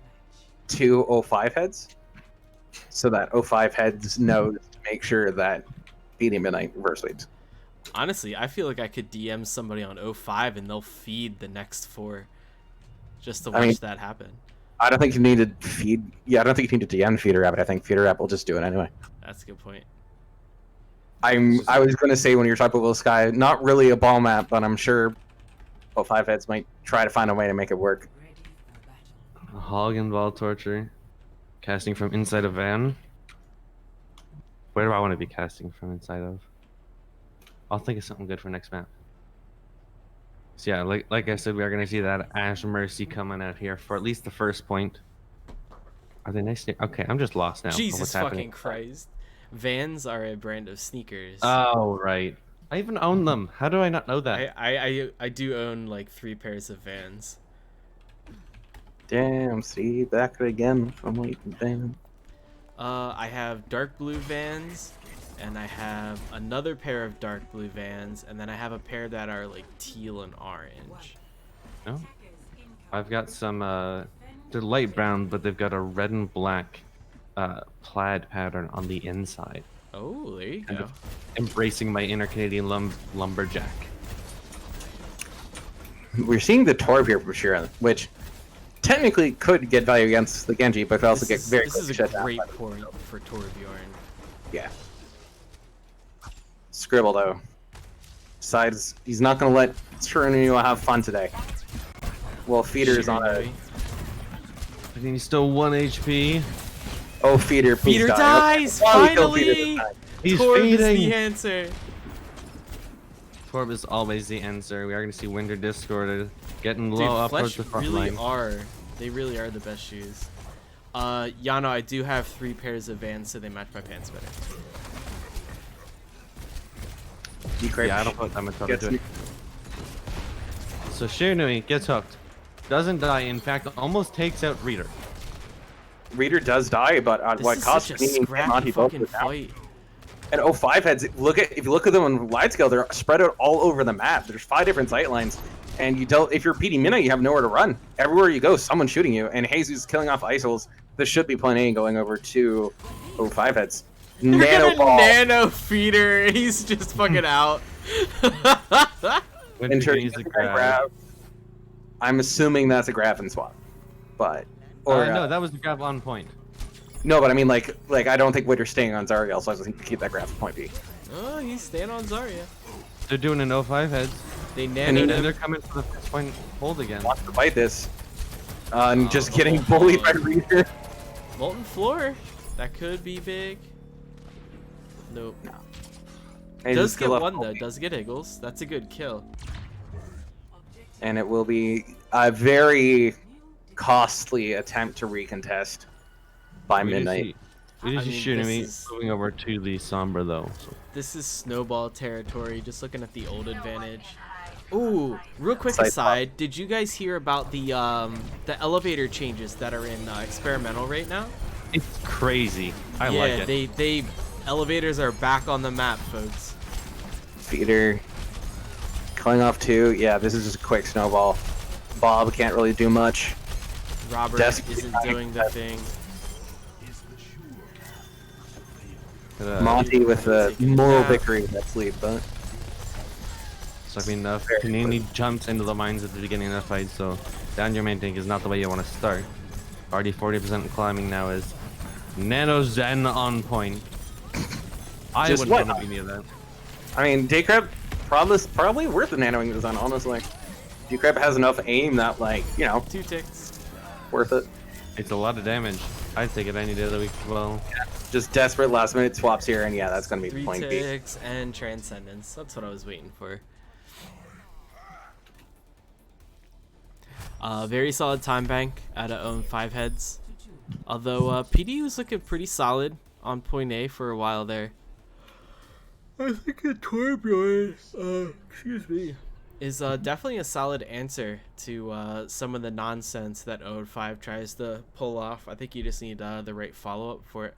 to 05 heads, so that 05 heads know to make sure that feeding midnight reverse sweeps. Honestly, I feel like I could DM somebody on 05 and they'll feed the next 4 just to watch that happen. I don't think you need to feed. Yeah, I don't think you need to DM Feeder Rabbit. I think Feeder Rabbit will just do it anyway. That's a good point. I was going to say when you're talking about Sky, not really a ball map, but I'm sure 05 heads might try to find a way to make it work. Hog and ball torture. Casting from inside a van. Where do I want to be casting from inside of? I'll think of something good for next map. So yeah, like I said, we are going to see that Ash Mercy coming out here for at least the first point. Are they nice? Okay, I'm just lost now. Jesus fucking Christ. Vans are a brand of sneakers. Oh, right. I even own them. How do I not know that? I do own like 3 pairs of Vans. Damn, see, back again. I'm waiting, damn. I have dark blue Vans, and I have another pair of dark blue Vans, and then I have a pair that are like teal and orange. Oh. I've got some, they're light brown, but they've got a red and black plaid pattern on the inside. Oh, there you Kind go. of embracing my inner Canadian lumberjack. We're seeing the Torb here from Shira, which technically could get value against the Genji, but could also get very This quickly is a shut down. great point for Torbjorn. Yeah. Scribble, though. decides he's not going to let Shirinu have fun today. Well, Feeder's on a... I think he's still 1 HP. Oh, Feeder, please Feeder die. dies! Oh, he killed Feeder Finally! this time. He's Torb is feeding. the answer. Torb is always the answer. We are going to see Winter Discord getting Dude, low up Flesh towards the front really line. are. They really are the best shoes. Yano, I do have 3 pairs of Vans, so they match my pants better. Yeah, I don't put that much thought into it. So Shiranui gets hooked. Doesn't die, in fact, almost takes out Reader. Reader does die, but at This what is cost? such a Meaning scrappy Monty both fucking were down. fight. And 05 heads, if you look at them on wide scale, they're spread out all over the map. There's 5 different sight lines, and you don't. If you're PD Midnight, you have nowhere to run. Everywhere you go, someone's shooting you. And Jesus killing off ISOs. This should be plan A going over to 05 heads. Nano ball. Nano feeder. He's just fucking out. Winter Enter needs a grab. I'm assuming that's a grab and swap, but No, that was the grab on point. no, but I mean like I don't think Winter's staying on Zariel, so I think to keep that grab for point B. Oh, he's staying on Zarya. They're doing an 05 heads. They And nanoed And they're him. coming for the first point hold again. Wants to fight this. And just getting bullied by Reader. Molten floor. That could be big. Nope. And Does still get up one though. point. Does get Eagles. That's a good kill. And it will be a very costly attempt to recontest by midnight. We I just mean, shooting me this is- moving over to the Sombra though. So. This is snowball territory. Just looking at the old advantage. Ooh, real quick Side aside, did you guys hear about the elevator changes that are in experimental right now? It's crazy. I yeah, like it. they elevators are back on the map, folks. Feeder calling off 2. Yeah, this is just a quick snowball. Bob can't really do much. Robert Desperate isn't trying doing the thing. Monty with the Taking it moral down. victory in that sleep, but So I mean, Panini jumps into the mines at the beginning of the fight, so down your main tank is not the way you want to start. Already 40% climbing now is Nano Zen on point. I Just wouldn't what? want to be near that. I mean, Daycrab probably worth the nanoing design, honestly. Daycrab has enough aim that, like, you know, 2 ticks. worth it. It's a lot of damage. I'd take it any day of the week as well. Just desperate last minute swaps here, and yeah, that's gonna be 3 point B. ticks and transcendence. That's what I was waiting for. Very solid time bank out of 5 heads. Although PD was looking pretty solid on point A for a while there. I think a Torbjorn, excuse me, is definitely a solid answer to some of the nonsense that 05 tries to pull off. I think you just need the right follow-up for it.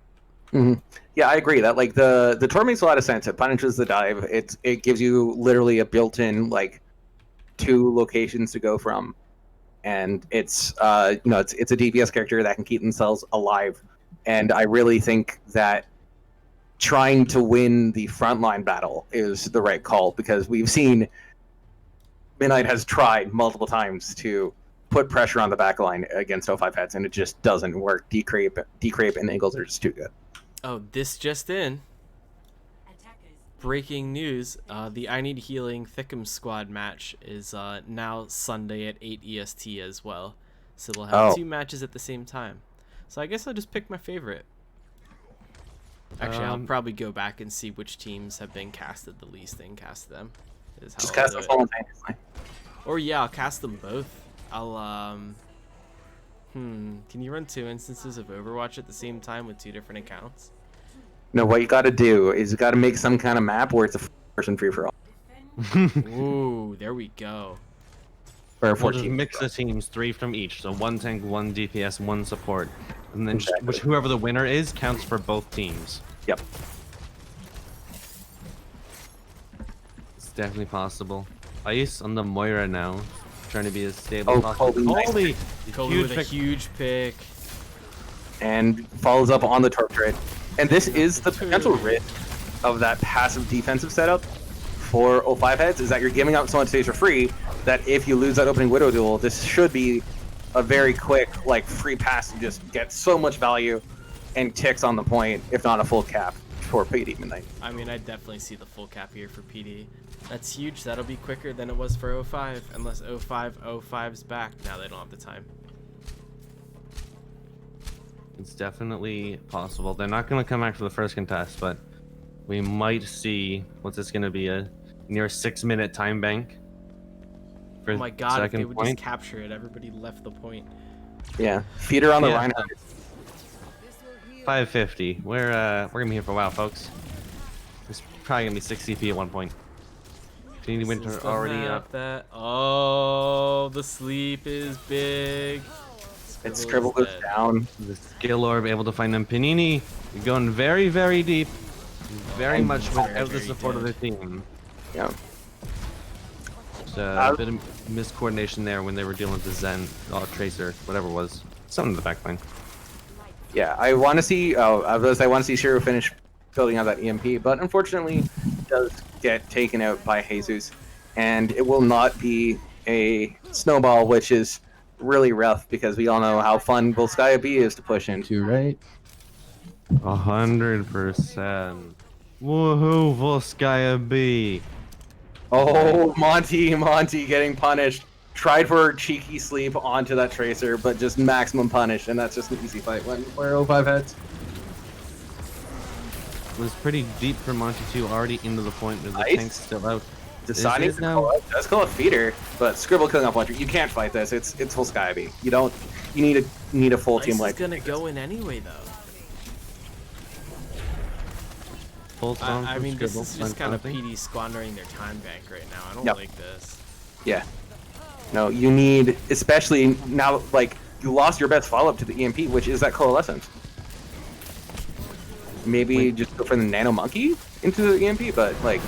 Mm-hmm. Yeah, I agree that like the Tor makes a lot of sense. It punishes the dive. It gives you literally a built-in like 2 locations to go from, and it's you know it's a DPS character that can keep themselves alive, and I really think that trying to win the frontline battle is the right call because we've seen Midnight has tried multiple times to put pressure on the backline against 05 heads, and it just doesn't work. Decrape and Eagles are just too good. Oh, this just in. Breaking news, the I Need Healing Thickum Squad match is now Sunday at 8 EST as well. So we'll have 2 matches at the same time. So I guess I'll just pick my favorite. Actually, I'll probably go back and see which teams have been casted the least and cast them. Is how Just I'll cast do them it. simultaneously. Or yeah, I'll cast them both. I'll can you run 2 instances of Overwatch at the same time with 2 different accounts? No, what you got to do is you got to make some kind of map where it's a person free for all, Ooh, there we go. or a We'll just 14. mix the teams, 3 from each. So 1 tank, 1 DPS, 1 support. And then just, whoever the winner is counts for both teams. Yep. It's definitely possible. Ice on the Moira now. Trying to be as stable Oh, as possible. Colby, nice. Colby! Kobe Huge with a pick. huge pick. And follows up on the Torp trade. And this is the potential risk of that passive defensive setup for 05 heads, is that you're giving up so much space for free that if you lose that opening Widow duel, this should be a very quick, like, free pass to just get so much value and ticks on the point, if not a full cap. for PD Midnight. I mean, I definitely see the full cap here for PD. That's huge. That'll be quicker than it was for 05, unless 05's back. Now they don't have the time. It's definitely possible. They're not going to come back for the first contest, but we might see, what's this going to be, a near 6-minute time bank? Oh my god, if they would point. just capture it, everybody left the point. Yeah, feeder on the Yeah. Reinhardt. 550. We're gonna be here for a while, folks. There's probably gonna be 6 CP at one point. Panini Winter Still already have up. that. Oh, the sleep is big. Its Scribble goes dead. down. The skill orb able to find them. Panini, you're going very, very deep. Very much without the very support of the dead. team. Yeah. Just a bit of miscoordination there when they were dealing with the Zen, Tracer, whatever it was. Something in the backline. Yeah, I want to see. I want to see Shiro finish building out that EMP, but unfortunately, it does get taken out by Jesus, and it will not be a snowball, which is really rough because we all know how fun Volskaya B is to push into, right? 100%. Woohoo, Volskaya B. Oh, Monty getting punished. Tried for a cheeky sleep onto that Tracer, but just maximum punish, and that's just an easy fight. Where 05 heads? It was pretty deep for Monty 2, already into the point with the Nice. tanks still out. Deciding Is to now- does call a feeder, but Scribble killing off one. You can't fight this. It's full Sky B. You don't. You need a full Ice team is like. gonna go in anyway, though. Full stone I from mean, this Scribble, is just kind of planting. PD squandering their time bank right now. I don't Yep. like this. Yeah. No, you need, especially now, like, you lost your best follow-up to the EMP, which is that Coalescence. Maybe just go for the Nano Monkey into the EMP, but, like,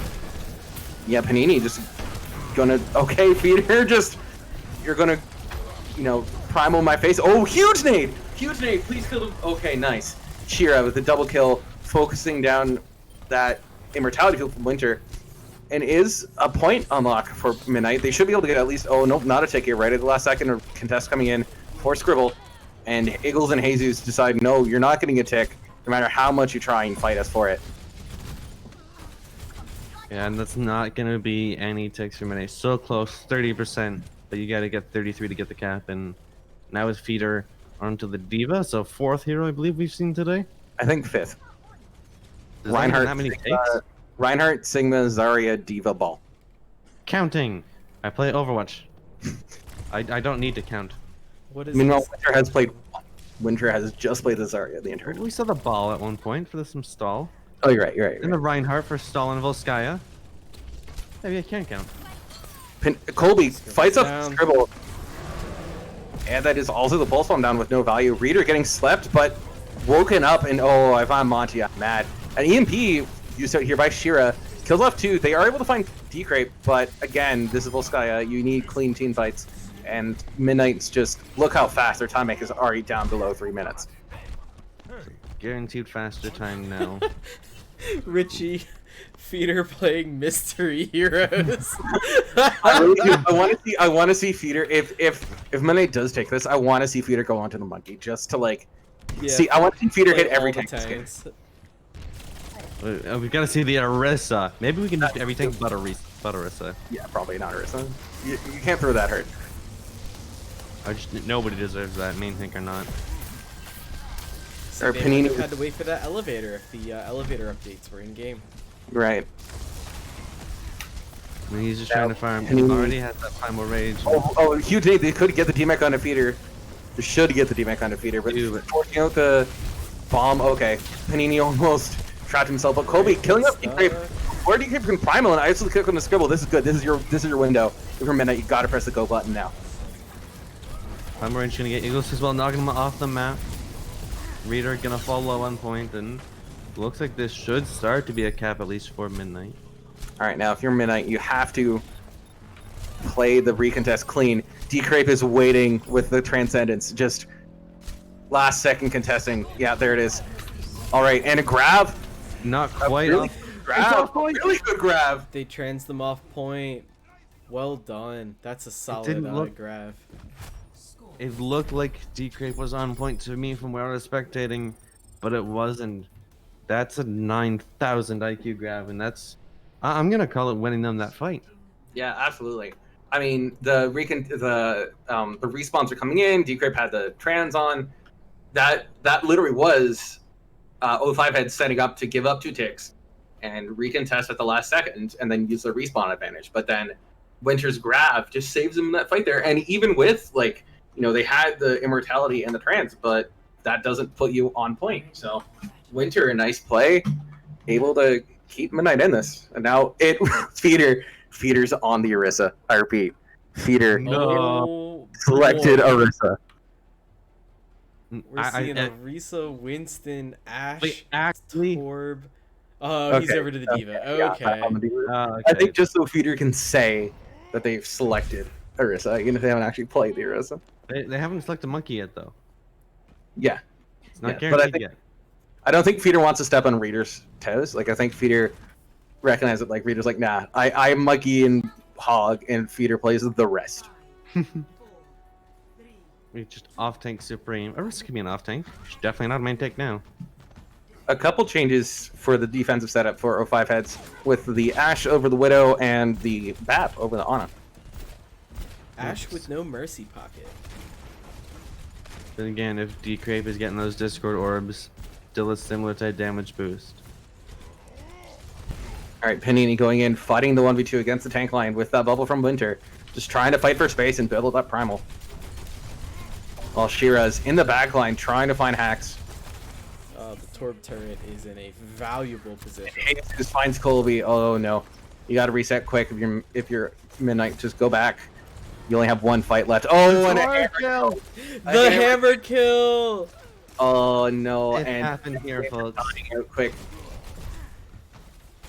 yeah, Panini just gonna, okay, feeder, just, you're gonna, primal my face. Oh, huge nade! Huge nade, please kill him. Okay, nice. Shira with the double kill, focusing down that Immortality Field from Winter. And is a point unlock for Midnight. They should be able to get at least, oh, nope, not a ticket right at the last second, or contest coming in for Scribble. And Eagles and Jesus decide, no, you're not getting a tick, no matter how much you try and fight us for it. Yeah, and that's not going to be any ticks from Minnie. So close, 30%, but you got to get 33 to get the cap. And now with Feeder onto the Diva, so 4th hero I believe we've seen today. I think 5th. Does that mean how many takes? Reinhardt, Sigma, Zarya, Diva, Ball. Counting. I play Overwatch. I don't need to count. What is Meanwhile, this? Winter has just played the Zarya the entire time. We saw the ball at one point for some stall. Oh, you're right, you're right. And the Reinhardt for stall and Volskaya. Maybe I can count. Colby fights up down. Scribble. And that is also the Pulse Bomb down with no value. Reader getting slept, but woken up, and oh, if I'm Monty, I'm mad. An EMP used out here by Shira. Kills off 2. They are able to find Decrape, but again, this is Volskaya. You need clean team fights. And Midnight's just, look how fast their time bank is already down below 3 minutes. Guaranteed faster time now. Richie, Feeder playing Mystery Heroes. I want to see Feeder. If Midnight does take this, I want to see Feeder go onto the monkey just to like see. I want to see Feeder Play hit every all the tank. tanks. We've got to see the Arissa. Maybe we can do everything but Arissa. Yeah, probably not Arisa. You can't throw that hurt. Nobody deserves that, main tank or not. So Or they Panini- would have had to wait for that elevator if the elevator updates were in game. Right. I mean, he's just trying to farm. He Panini- already has that primal rage. Oh, huge nade. They could get the DMAC on a Feeder. They should get the DMAC on a Feeder, but forcing out the bomb. Okay, Panini almost trapped himself, but Kobe killing up Decrape. Or Decrape can primal and isolate click on the Scribble. This is good. This is your window. For a minute, you gotta press the go button now. Primal range gonna get Eagles as well, knocking him off the map. Reader gonna fall low on point, and looks like this should start to be a cap at least for Midnight. All right, now if you're Midnight, you have to play the recontest clean. Decrape is waiting with the Transcendence, just last second contesting. Yeah, there it is. All right, and a grab. Not quite Really off. good grab. Really good grab. They trans them off point. Well done. That's a solid didn't look- grab. It looked like Decrape was on point to me from where I was spectating, but it wasn't. That's a 9,000 IQ grab, and that's... I'm gonna call it winning them that fight. Yeah, absolutely. I mean, the respawns are coming in. Decrypt had the trans on. That literally was O5 Head setting up to give up 2 ticks and recontest at the last second, and then use the respawn advantage. But then Winter's grab just saves him in that fight there. And even with like, you know, they had the immortality and the trans, but that doesn't put you on point. So Winter, a nice play, able to keep Midnight in this. And now it Feeder's on the Orisa. I repeat, Feeder selected Orisa. We're seeing Orisa, Winston, Ashe, Wait, actually, Torb. Oh, he's over to the Diva. Okay. I think just so Feeder can say that they've selected Orisa, even if they haven't actually played the Orisa. They haven't selected Monkey yet, though. Yeah. It's not But guaranteed yet. I don't think Feeder wants to step on Reader's toes. Like, I think Feeder recognizes that, like, Reader's like, nah, I'm Monkey and Hog, and Feeder plays the rest. We just off-tank Supreme. Orisa can be an off-tank. She's definitely not a main tank now. A couple changes for the defensive setup for O5 Heads with the Ashe over the Widow and the Bap over the Ana. Ashe with no Mercy pocket. Then again, if Decrape is getting those Discord orbs, still a similar type damage boost. Alright, Panini going in, fighting the 1v2 against the tank line with that bubble from Winter. Just trying to fight for space and build up Primal. While Shira's in the backline trying to find hacks. The Torb turret is in a valuable position. Just finds Colby. Oh no. You gotta reset quick if you're Midnight. Just go back. You only have 1 fight left. Oh, and a hammer kill! The hammer kill! Oh no, It and happened here, folks. out quick.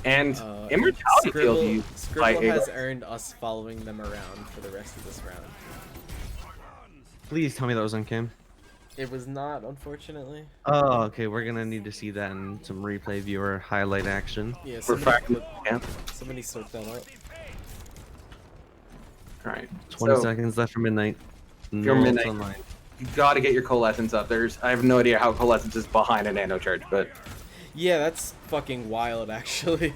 And immortality kills you. Scribble has earned us following them around for the rest of this round. Please tell me that was on Kim. It was not, unfortunately. Oh, okay. We're gonna need to see that in some replay viewer highlight action. Yeah, somebody sort that out. Alright. 20 seconds left for Midnight. You're Midnight. Online. You gotta get your Coalescence up. I have no idea how Coalescence is behind a Nano Charge, but... Yeah, that's fucking wild, actually.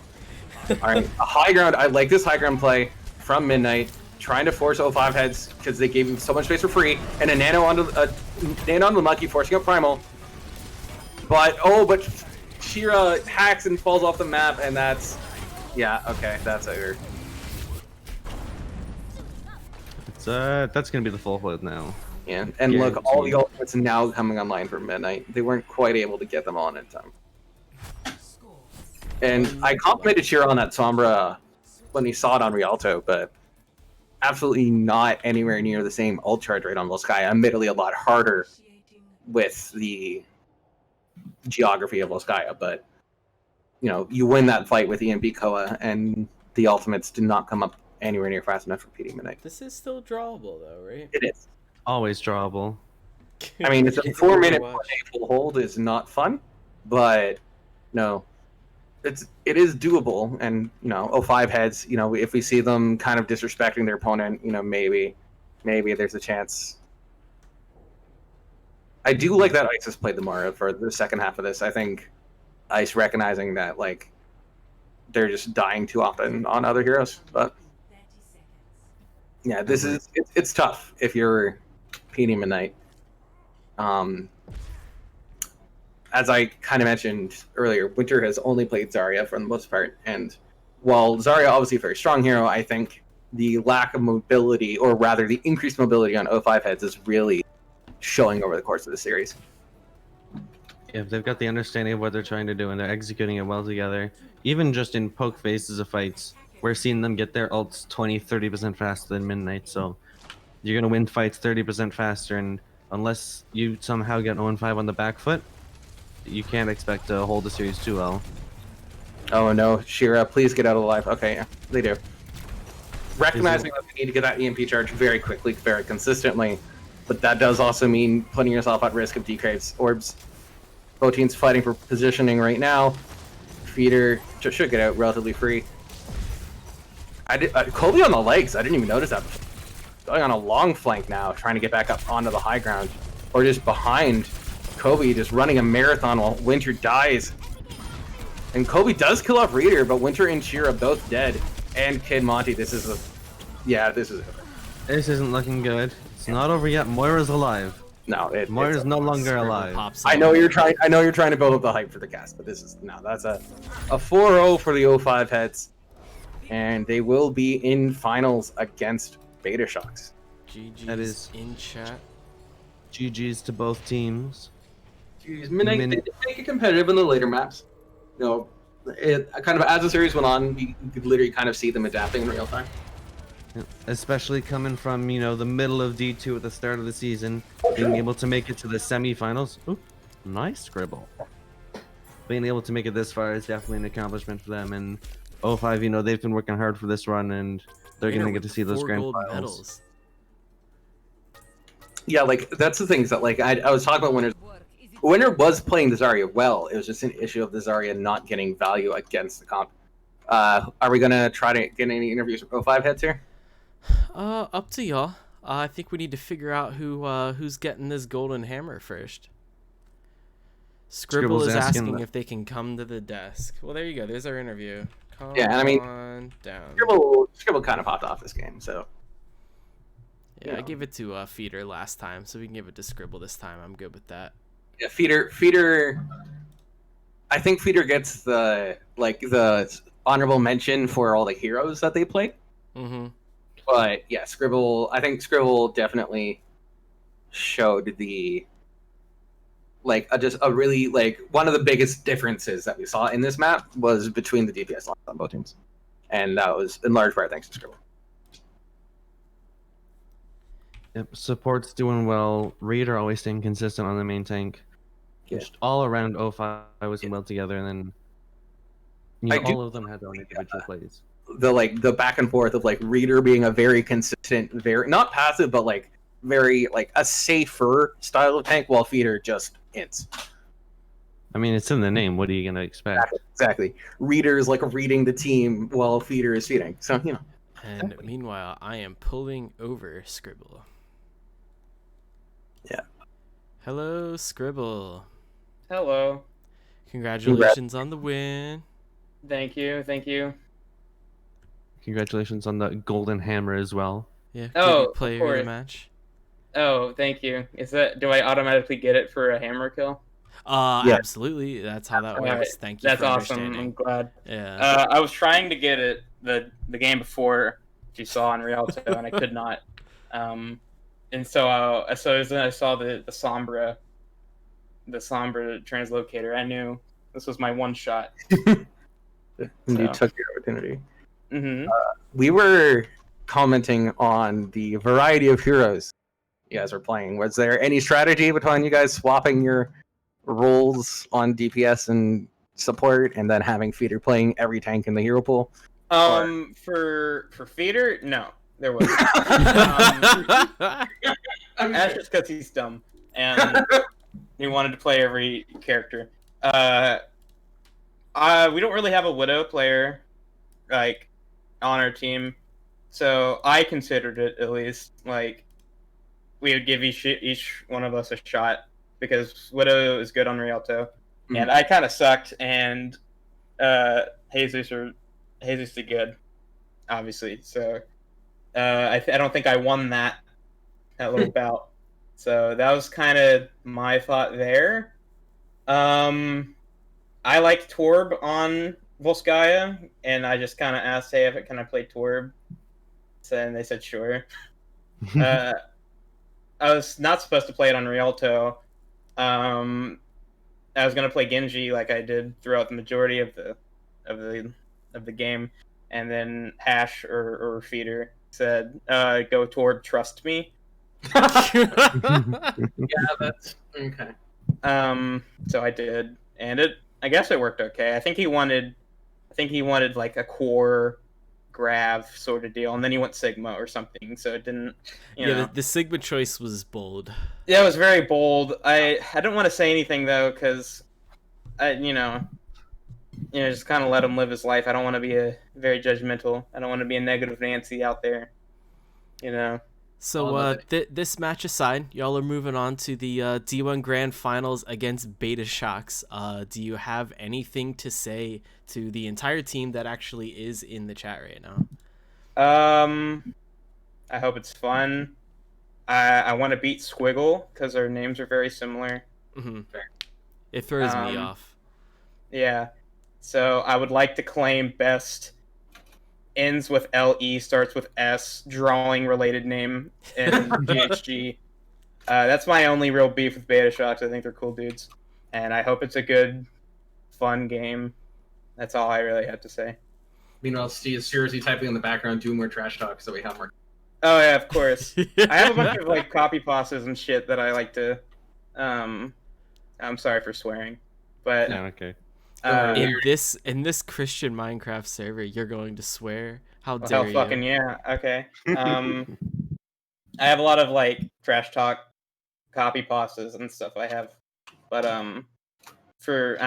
Alright, a high ground. I like this high ground play from Midnight. Trying to force O5 Heads because they gave him so much space for free, and a Nano onto the Monkey, forcing up Primal. But Shira hacks and falls off the map, and that's that's over. That's gonna be the full flip now. Yeah, and look, all the ultimates now coming online for Midnight. They weren't quite able to get them on in time. And I complimented Shira on that Sombra when he saw it on Rialto, but absolutely not anywhere near the same ult charge rate on Volskaya. Admittedly, a lot harder with the geography of Volskaya, but you know, you win that fight with EMP Koa, and the ultimates did not come up anywhere near fast enough for PD Midnight. This is still drawable, though, right? It is. Always drawable. I mean, it's a 4-minute full hold is not fun, but no. It is doable, and you know, O5 Heads, you know, if we see them kind of disrespecting their opponent, you know, maybe there's a chance. I do like that Ice has played the Mara for the second half of this. I think Ice recognizing that like they're just dying too often on other heroes, but yeah, this is it's tough if you're PD Midnight. As I kind of mentioned earlier, Winter has only played Zarya for the most part, and while Zarya obviously a very strong hero, I think the lack of mobility, or rather the increased mobility on O5 Heads, is really showing over the course of the series. Yeah, they've got the understanding of what they're trying to do, and they're executing it well together. Even just in poke phases of fights, we're seeing them get their ults 20-30% faster than Midnight, so you're going to win fights 30% faster, and unless you somehow get 0-5 on the back foot, you can't expect to hold the series too well. Oh no, Shira, please get out alive. Okay, yeah, they do. Recognizing that they need to get that EMP charge very quickly, very consistently, but that does also mean putting yourself at risk of Decrave's orbs. Both teams fighting for positioning right now. Feeder should get out relatively free. Colby on the legs, I didn't even notice that. Going on a long flank now, trying to get back up onto the high ground, or just behind Kobe, just running a marathon while Winter dies. And Kobe does kill off Reader, but Winter and Shira both dead. And Kid Monty, this is This isn't looking good. It's not over yet. Moira's alive. No, Moira's no longer Scribble alive. pops I up. know you're trying to build up the hype for the cast, but this is that's a 4-0 for the 05 heads. And they will be in finals against Beta Shocks. GG's That is- in chat. GG's to both teams. Jeez, Midnight did make it competitive in the later maps. You know, it kind of as the series went on, you could literally kind of see them adapting in real time. Yeah, especially coming from, the middle of D2 at the start of the season, being able to make it to the semifinals. Ooh, nice scribble. Being able to make it this far is definitely an accomplishment for them. And 05, they've been working hard for this run, and they're going to get to see those 4 grand gold finals. medals. Yeah, like that's the thing is that like I was talking about Winter was playing the Zarya well. It was just an issue of the Zarya not getting value against the comp. Are we gonna try to get any interviews with 05 heads here? Up to y'all. I think we need to figure out who's getting this golden hammer first. Scribble Scribble's is asking asking if they can come to the desk. Well, there you go. There's our interview. Come Yeah, and I mean, on down. Scribble kind of popped off this game, so Yeah, I gave it to Feeder last time, so we can give it to Scribble this time. I'm good with that. yeah, Feeder. I think Feeder gets the honorable mention for all the heroes that they play. Mm-hmm. But yeah, I think Scribble definitely showed the just a really one of the biggest differences that we saw in this map was between the DPS lines on both teams, and that was in large part thanks to Scribble. Yep, support's doing well. Reader always staying consistent on the main tank. Just all around 05 was well together, and then all of them had their own individual plays. The back and forth of Reader being a very consistent, very not passive, but very a safer style of tank, while Feeder just ints. I mean, it's in the name. What are you gonna expect? Exactly. Reader is reading the team while Feeder is feeding. So And meanwhile, I am pulling over Scribble. Yeah. Hello, Scribble. Hello. Congratulations on the win. Thank you. Thank you. Congratulations on the golden hammer as well. Yeah. Oh, favorite player of of the course. match. Oh, thank you. Do I automatically get it for a hammer kill? Yeah. Absolutely. That's how that works. Alright, Thank you That's for awesome. understanding. I'm glad. Yeah. I was trying to get it the game before, which you saw in Rialto, and I could not. And so as soon as I saw the Sombra translocator, I knew this was my one shot. and you So. took your opportunity. Mm-hmm. We were commenting on the variety of heroes you guys were playing. Was there any strategy between you guys swapping your roles on DPS and support, and then having Feeder playing every tank in the hero pool? For Feeder, no, there wasn't. That's just because he's dumb and he wanted to play every character. We don't really have a Widow player on our team, so I considered it at least we would give each one of us a shot because Widow is good on Rialto, and I kind of sucked, and Jesus is good, obviously. So I don't think I won that little bout. So that was kind of my thought there. I liked Torb on Volskaya, and I just kind of asked, "Hey, can I play Torb?" And they said, "Sure." I was not supposed to play it on Rialto. I was gonna play Genji like I did throughout the majority of the game, and then Hash or Feeder said, "Go Torb, trust me." Yeah, that's okay. So I did, and I guess it worked okay. I think he wanted a core Grav sort of deal, and then he went Sigma or something. So it didn't. You know. The Sigma choice was bold. Yeah, it was very bold. I don't want to say anything though, because just kind of let him live his life. I don't want to be very judgmental. I don't want to be a negative Nancy out there. So this match aside, y'all are moving on to the D1 Grand Finals against Beta Shocks. Do you have anything to say to the entire team that actually is in the chat right now? I hope it's fun. I want to beat Squiggle because our names are very similar. Mm-hmm. It throws me off. Yeah. So I would like to claim best ends with LE, starts with S, drawing related name in GHG. That's my only real beef with Beta Shocks. I think they're cool dudes. And I hope it's a good, fun game. That's all I really have to say. Meanwhile, Steve is seriously typing in the background, do more trash talk so we have more. Oh yeah, of course. I have a bunch of like copy pastas and shit that I like to. I'm sorry for swearing, but Yeah, okay. In this Christian Minecraft server, you're going to swear? How well, dare hell fucking you? yeah. Okay. I have a lot of like trash talk, copy pastas and stuff. I have, but for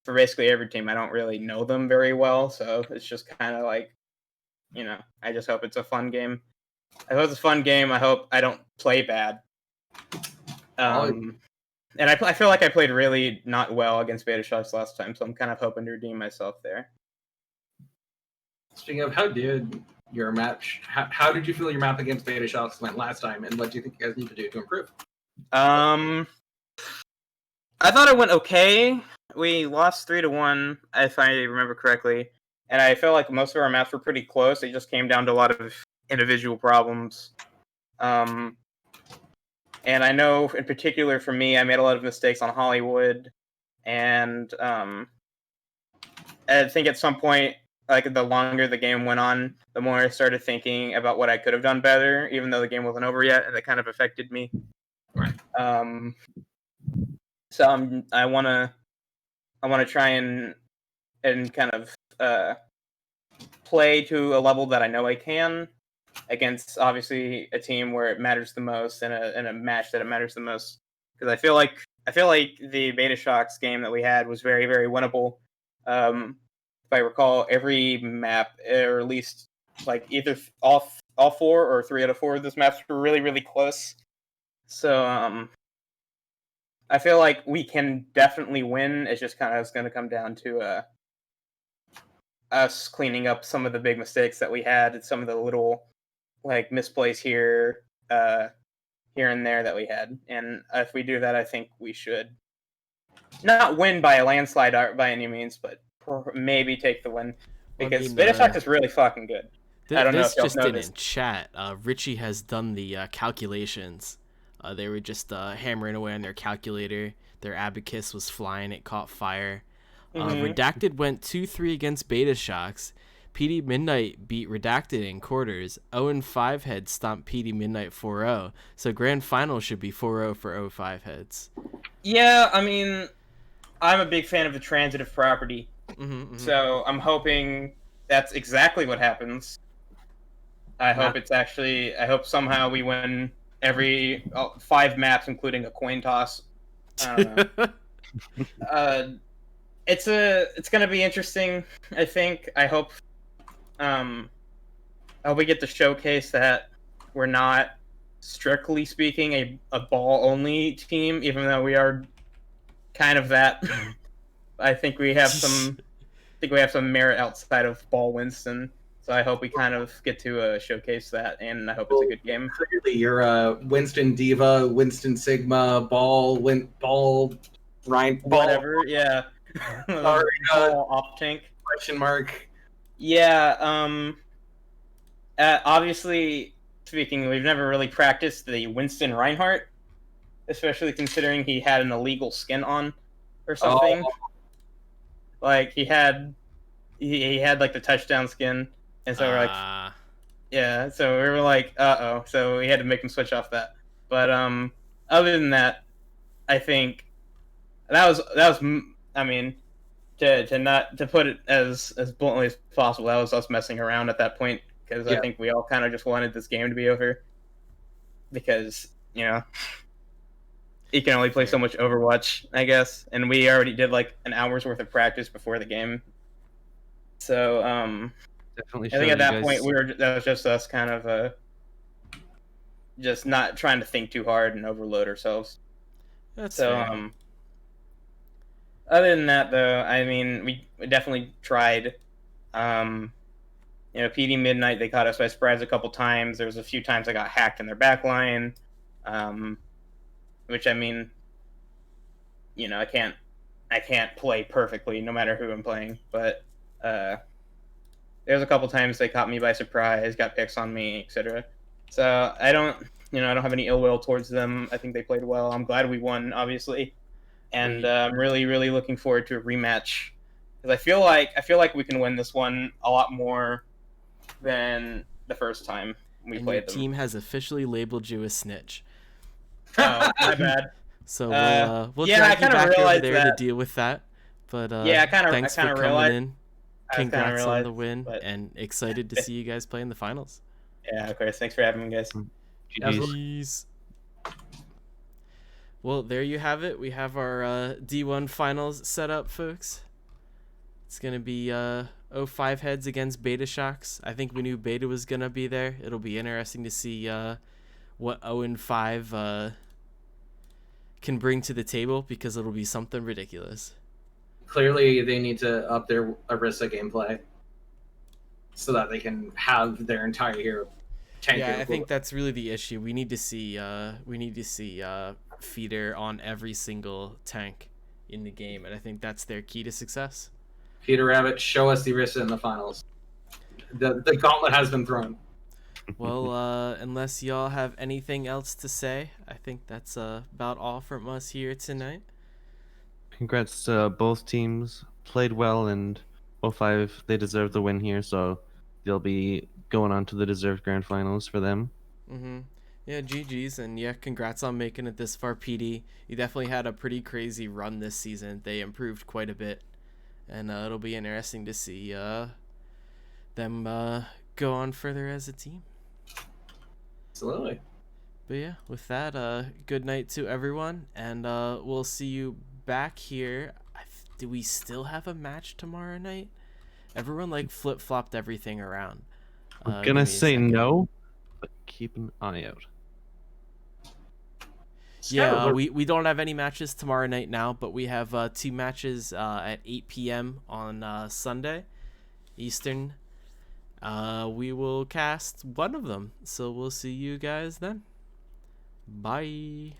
basically every team, I don't really know them very well, so it's just kind of like, I just hope it's a fun game. I hope it's a fun game. I hope I don't play bad. And I feel like I played really not well against Beta Shocks last time, so I'm kind of hoping to redeem myself there. Speaking of, how did your match? How did you feel your map against Beta Shocks went last time, and what do you think you guys need to do to improve? I thought it went okay. We lost 3-1, if I remember correctly, and I felt like most of our maps were pretty close. It just came down to a lot of individual problems. And I know, in particular, for me, I made a lot of mistakes on Hollywood, and I think at some point, like the longer the game went on, the more I started thinking about what I could have done better, even though the game wasn't over yet, and it kind of affected me. Right. So I want to try and kind of play to a level that I know I can against obviously a team where it matters the most and a match that it matters the most, because I feel like the Beta Shocks game that we had was very, very winnable. If I recall, every map, or at least like either all 4 or 3 out of 4 of those maps were really, really close. So I feel like we can definitely win. It's just kind of going to come down to us cleaning up some of the big mistakes that we had and some of the little like misplays here and there that we had. And if we do that, I think we should not win by a landslide by any means, but maybe take the win, because Beta Shocks is really fucking good. I don't know if y'all just noticed. in chat, Richie has done the calculations. They were just hammering away on their calculator. Their abacus was flying. It caught fire. Redacted went 2-3 against Beta Shocks. PD Midnight beat Redacted in quarters. 0-5 heads stomped PD Midnight 4-0. So grand final should be 4-0 for 0-5 heads. Yeah, I mean, I'm a big fan of the transitive property. So I'm hoping that's exactly what happens. I hope somehow we win every 5 maps, including a coin toss. I don't know. It's gonna be interesting. I think. I hope we get to showcase that we're not, strictly speaking, a ball only team, even though we are kind of that. I think we have some merit outside of ball Winston. So I hope we kind of get to showcase that, and I hope it's a good game. Clearly, you're Winston Diva, Winston Sigma, Ball, Ryan, Ball, whatever. Yeah. Sorry, ball off tank. Question mark. Yeah. Obviously, speaking, we've never really practiced the Winston Reinhardt, especially considering he had an illegal skin on or something. Like he had like the touchdown skin, and so we're like, yeah. So we were like, so we had to make him switch off that. But other than that, I think that was. I mean, to put it as bluntly as possible, that was us messing around at that point, because I think we all kind of just wanted this game to be over, because you can only play so much Overwatch, I guess, and we already did like an hour's worth of practice before the game. So Definitely I think at that point that was just us kind of just not trying to think too hard and overload ourselves. That's So, fair. Other than that, though, I mean, we definitely tried. PD Midnight, they caught us by surprise a couple times. There was a few times I got hacked in their backline, which I mean, I can't play perfectly no matter who I'm playing. But there's a couple times they caught me by surprise, got picks on me, etc. So I don't have any ill will towards them. I think they played well. I'm glad we won, obviously. And I'm really, really looking forward to a rematch because I feel like we can win this one a lot more than the first time we And played your them. team has officially labeled you a snitch. Oh, my bad. So we'll yeah, drag you back over there to that. deal with that. But Yeah, thanks for coming in. Congrats on the realized, win, but... and excited to see you guys play in the finals. Yeah, of course. Thanks for having me, guys. GG's. Well, there you have it. We have our D1 finals set up, folks. It's going to be 05 heads against Beta Shocks. I think we knew Beta was going to be there. It'll be interesting to see what 0-5 can bring to the table, because it'll be something ridiculous. Clearly, they need to up their Orisa gameplay so that they can have their entire hero tank. Yeah, I think that's really the issue. We need to see Feeder on every single tank in the game, and I think that's their key to success. Peter Rabbit, show us the Orisa in the finals. The gauntlet has been thrown. Well, unless y'all have anything else to say, I think that's about all from us here tonight. Congrats to both teams. Played well, and 05, they deserve the win here, so they'll be going on to the deserved grand finals for them. Yeah, GG's, and yeah, congrats on making it this far, PD. You definitely had a pretty crazy run this season. They improved quite a bit, and it'll be interesting to see them go on further as a team. Absolutely. But yeah, with that, good night to everyone, and we'll see you back here. Do we still have a match tomorrow night? Everyone like flip-flopped everything around. I'm gonna say no, but keep an eye out. Yeah, we don't have any matches tomorrow night now, but we have 2 matches at 8 p.m. on Sunday Eastern. We will cast one of them, so we'll see you guys then. Bye.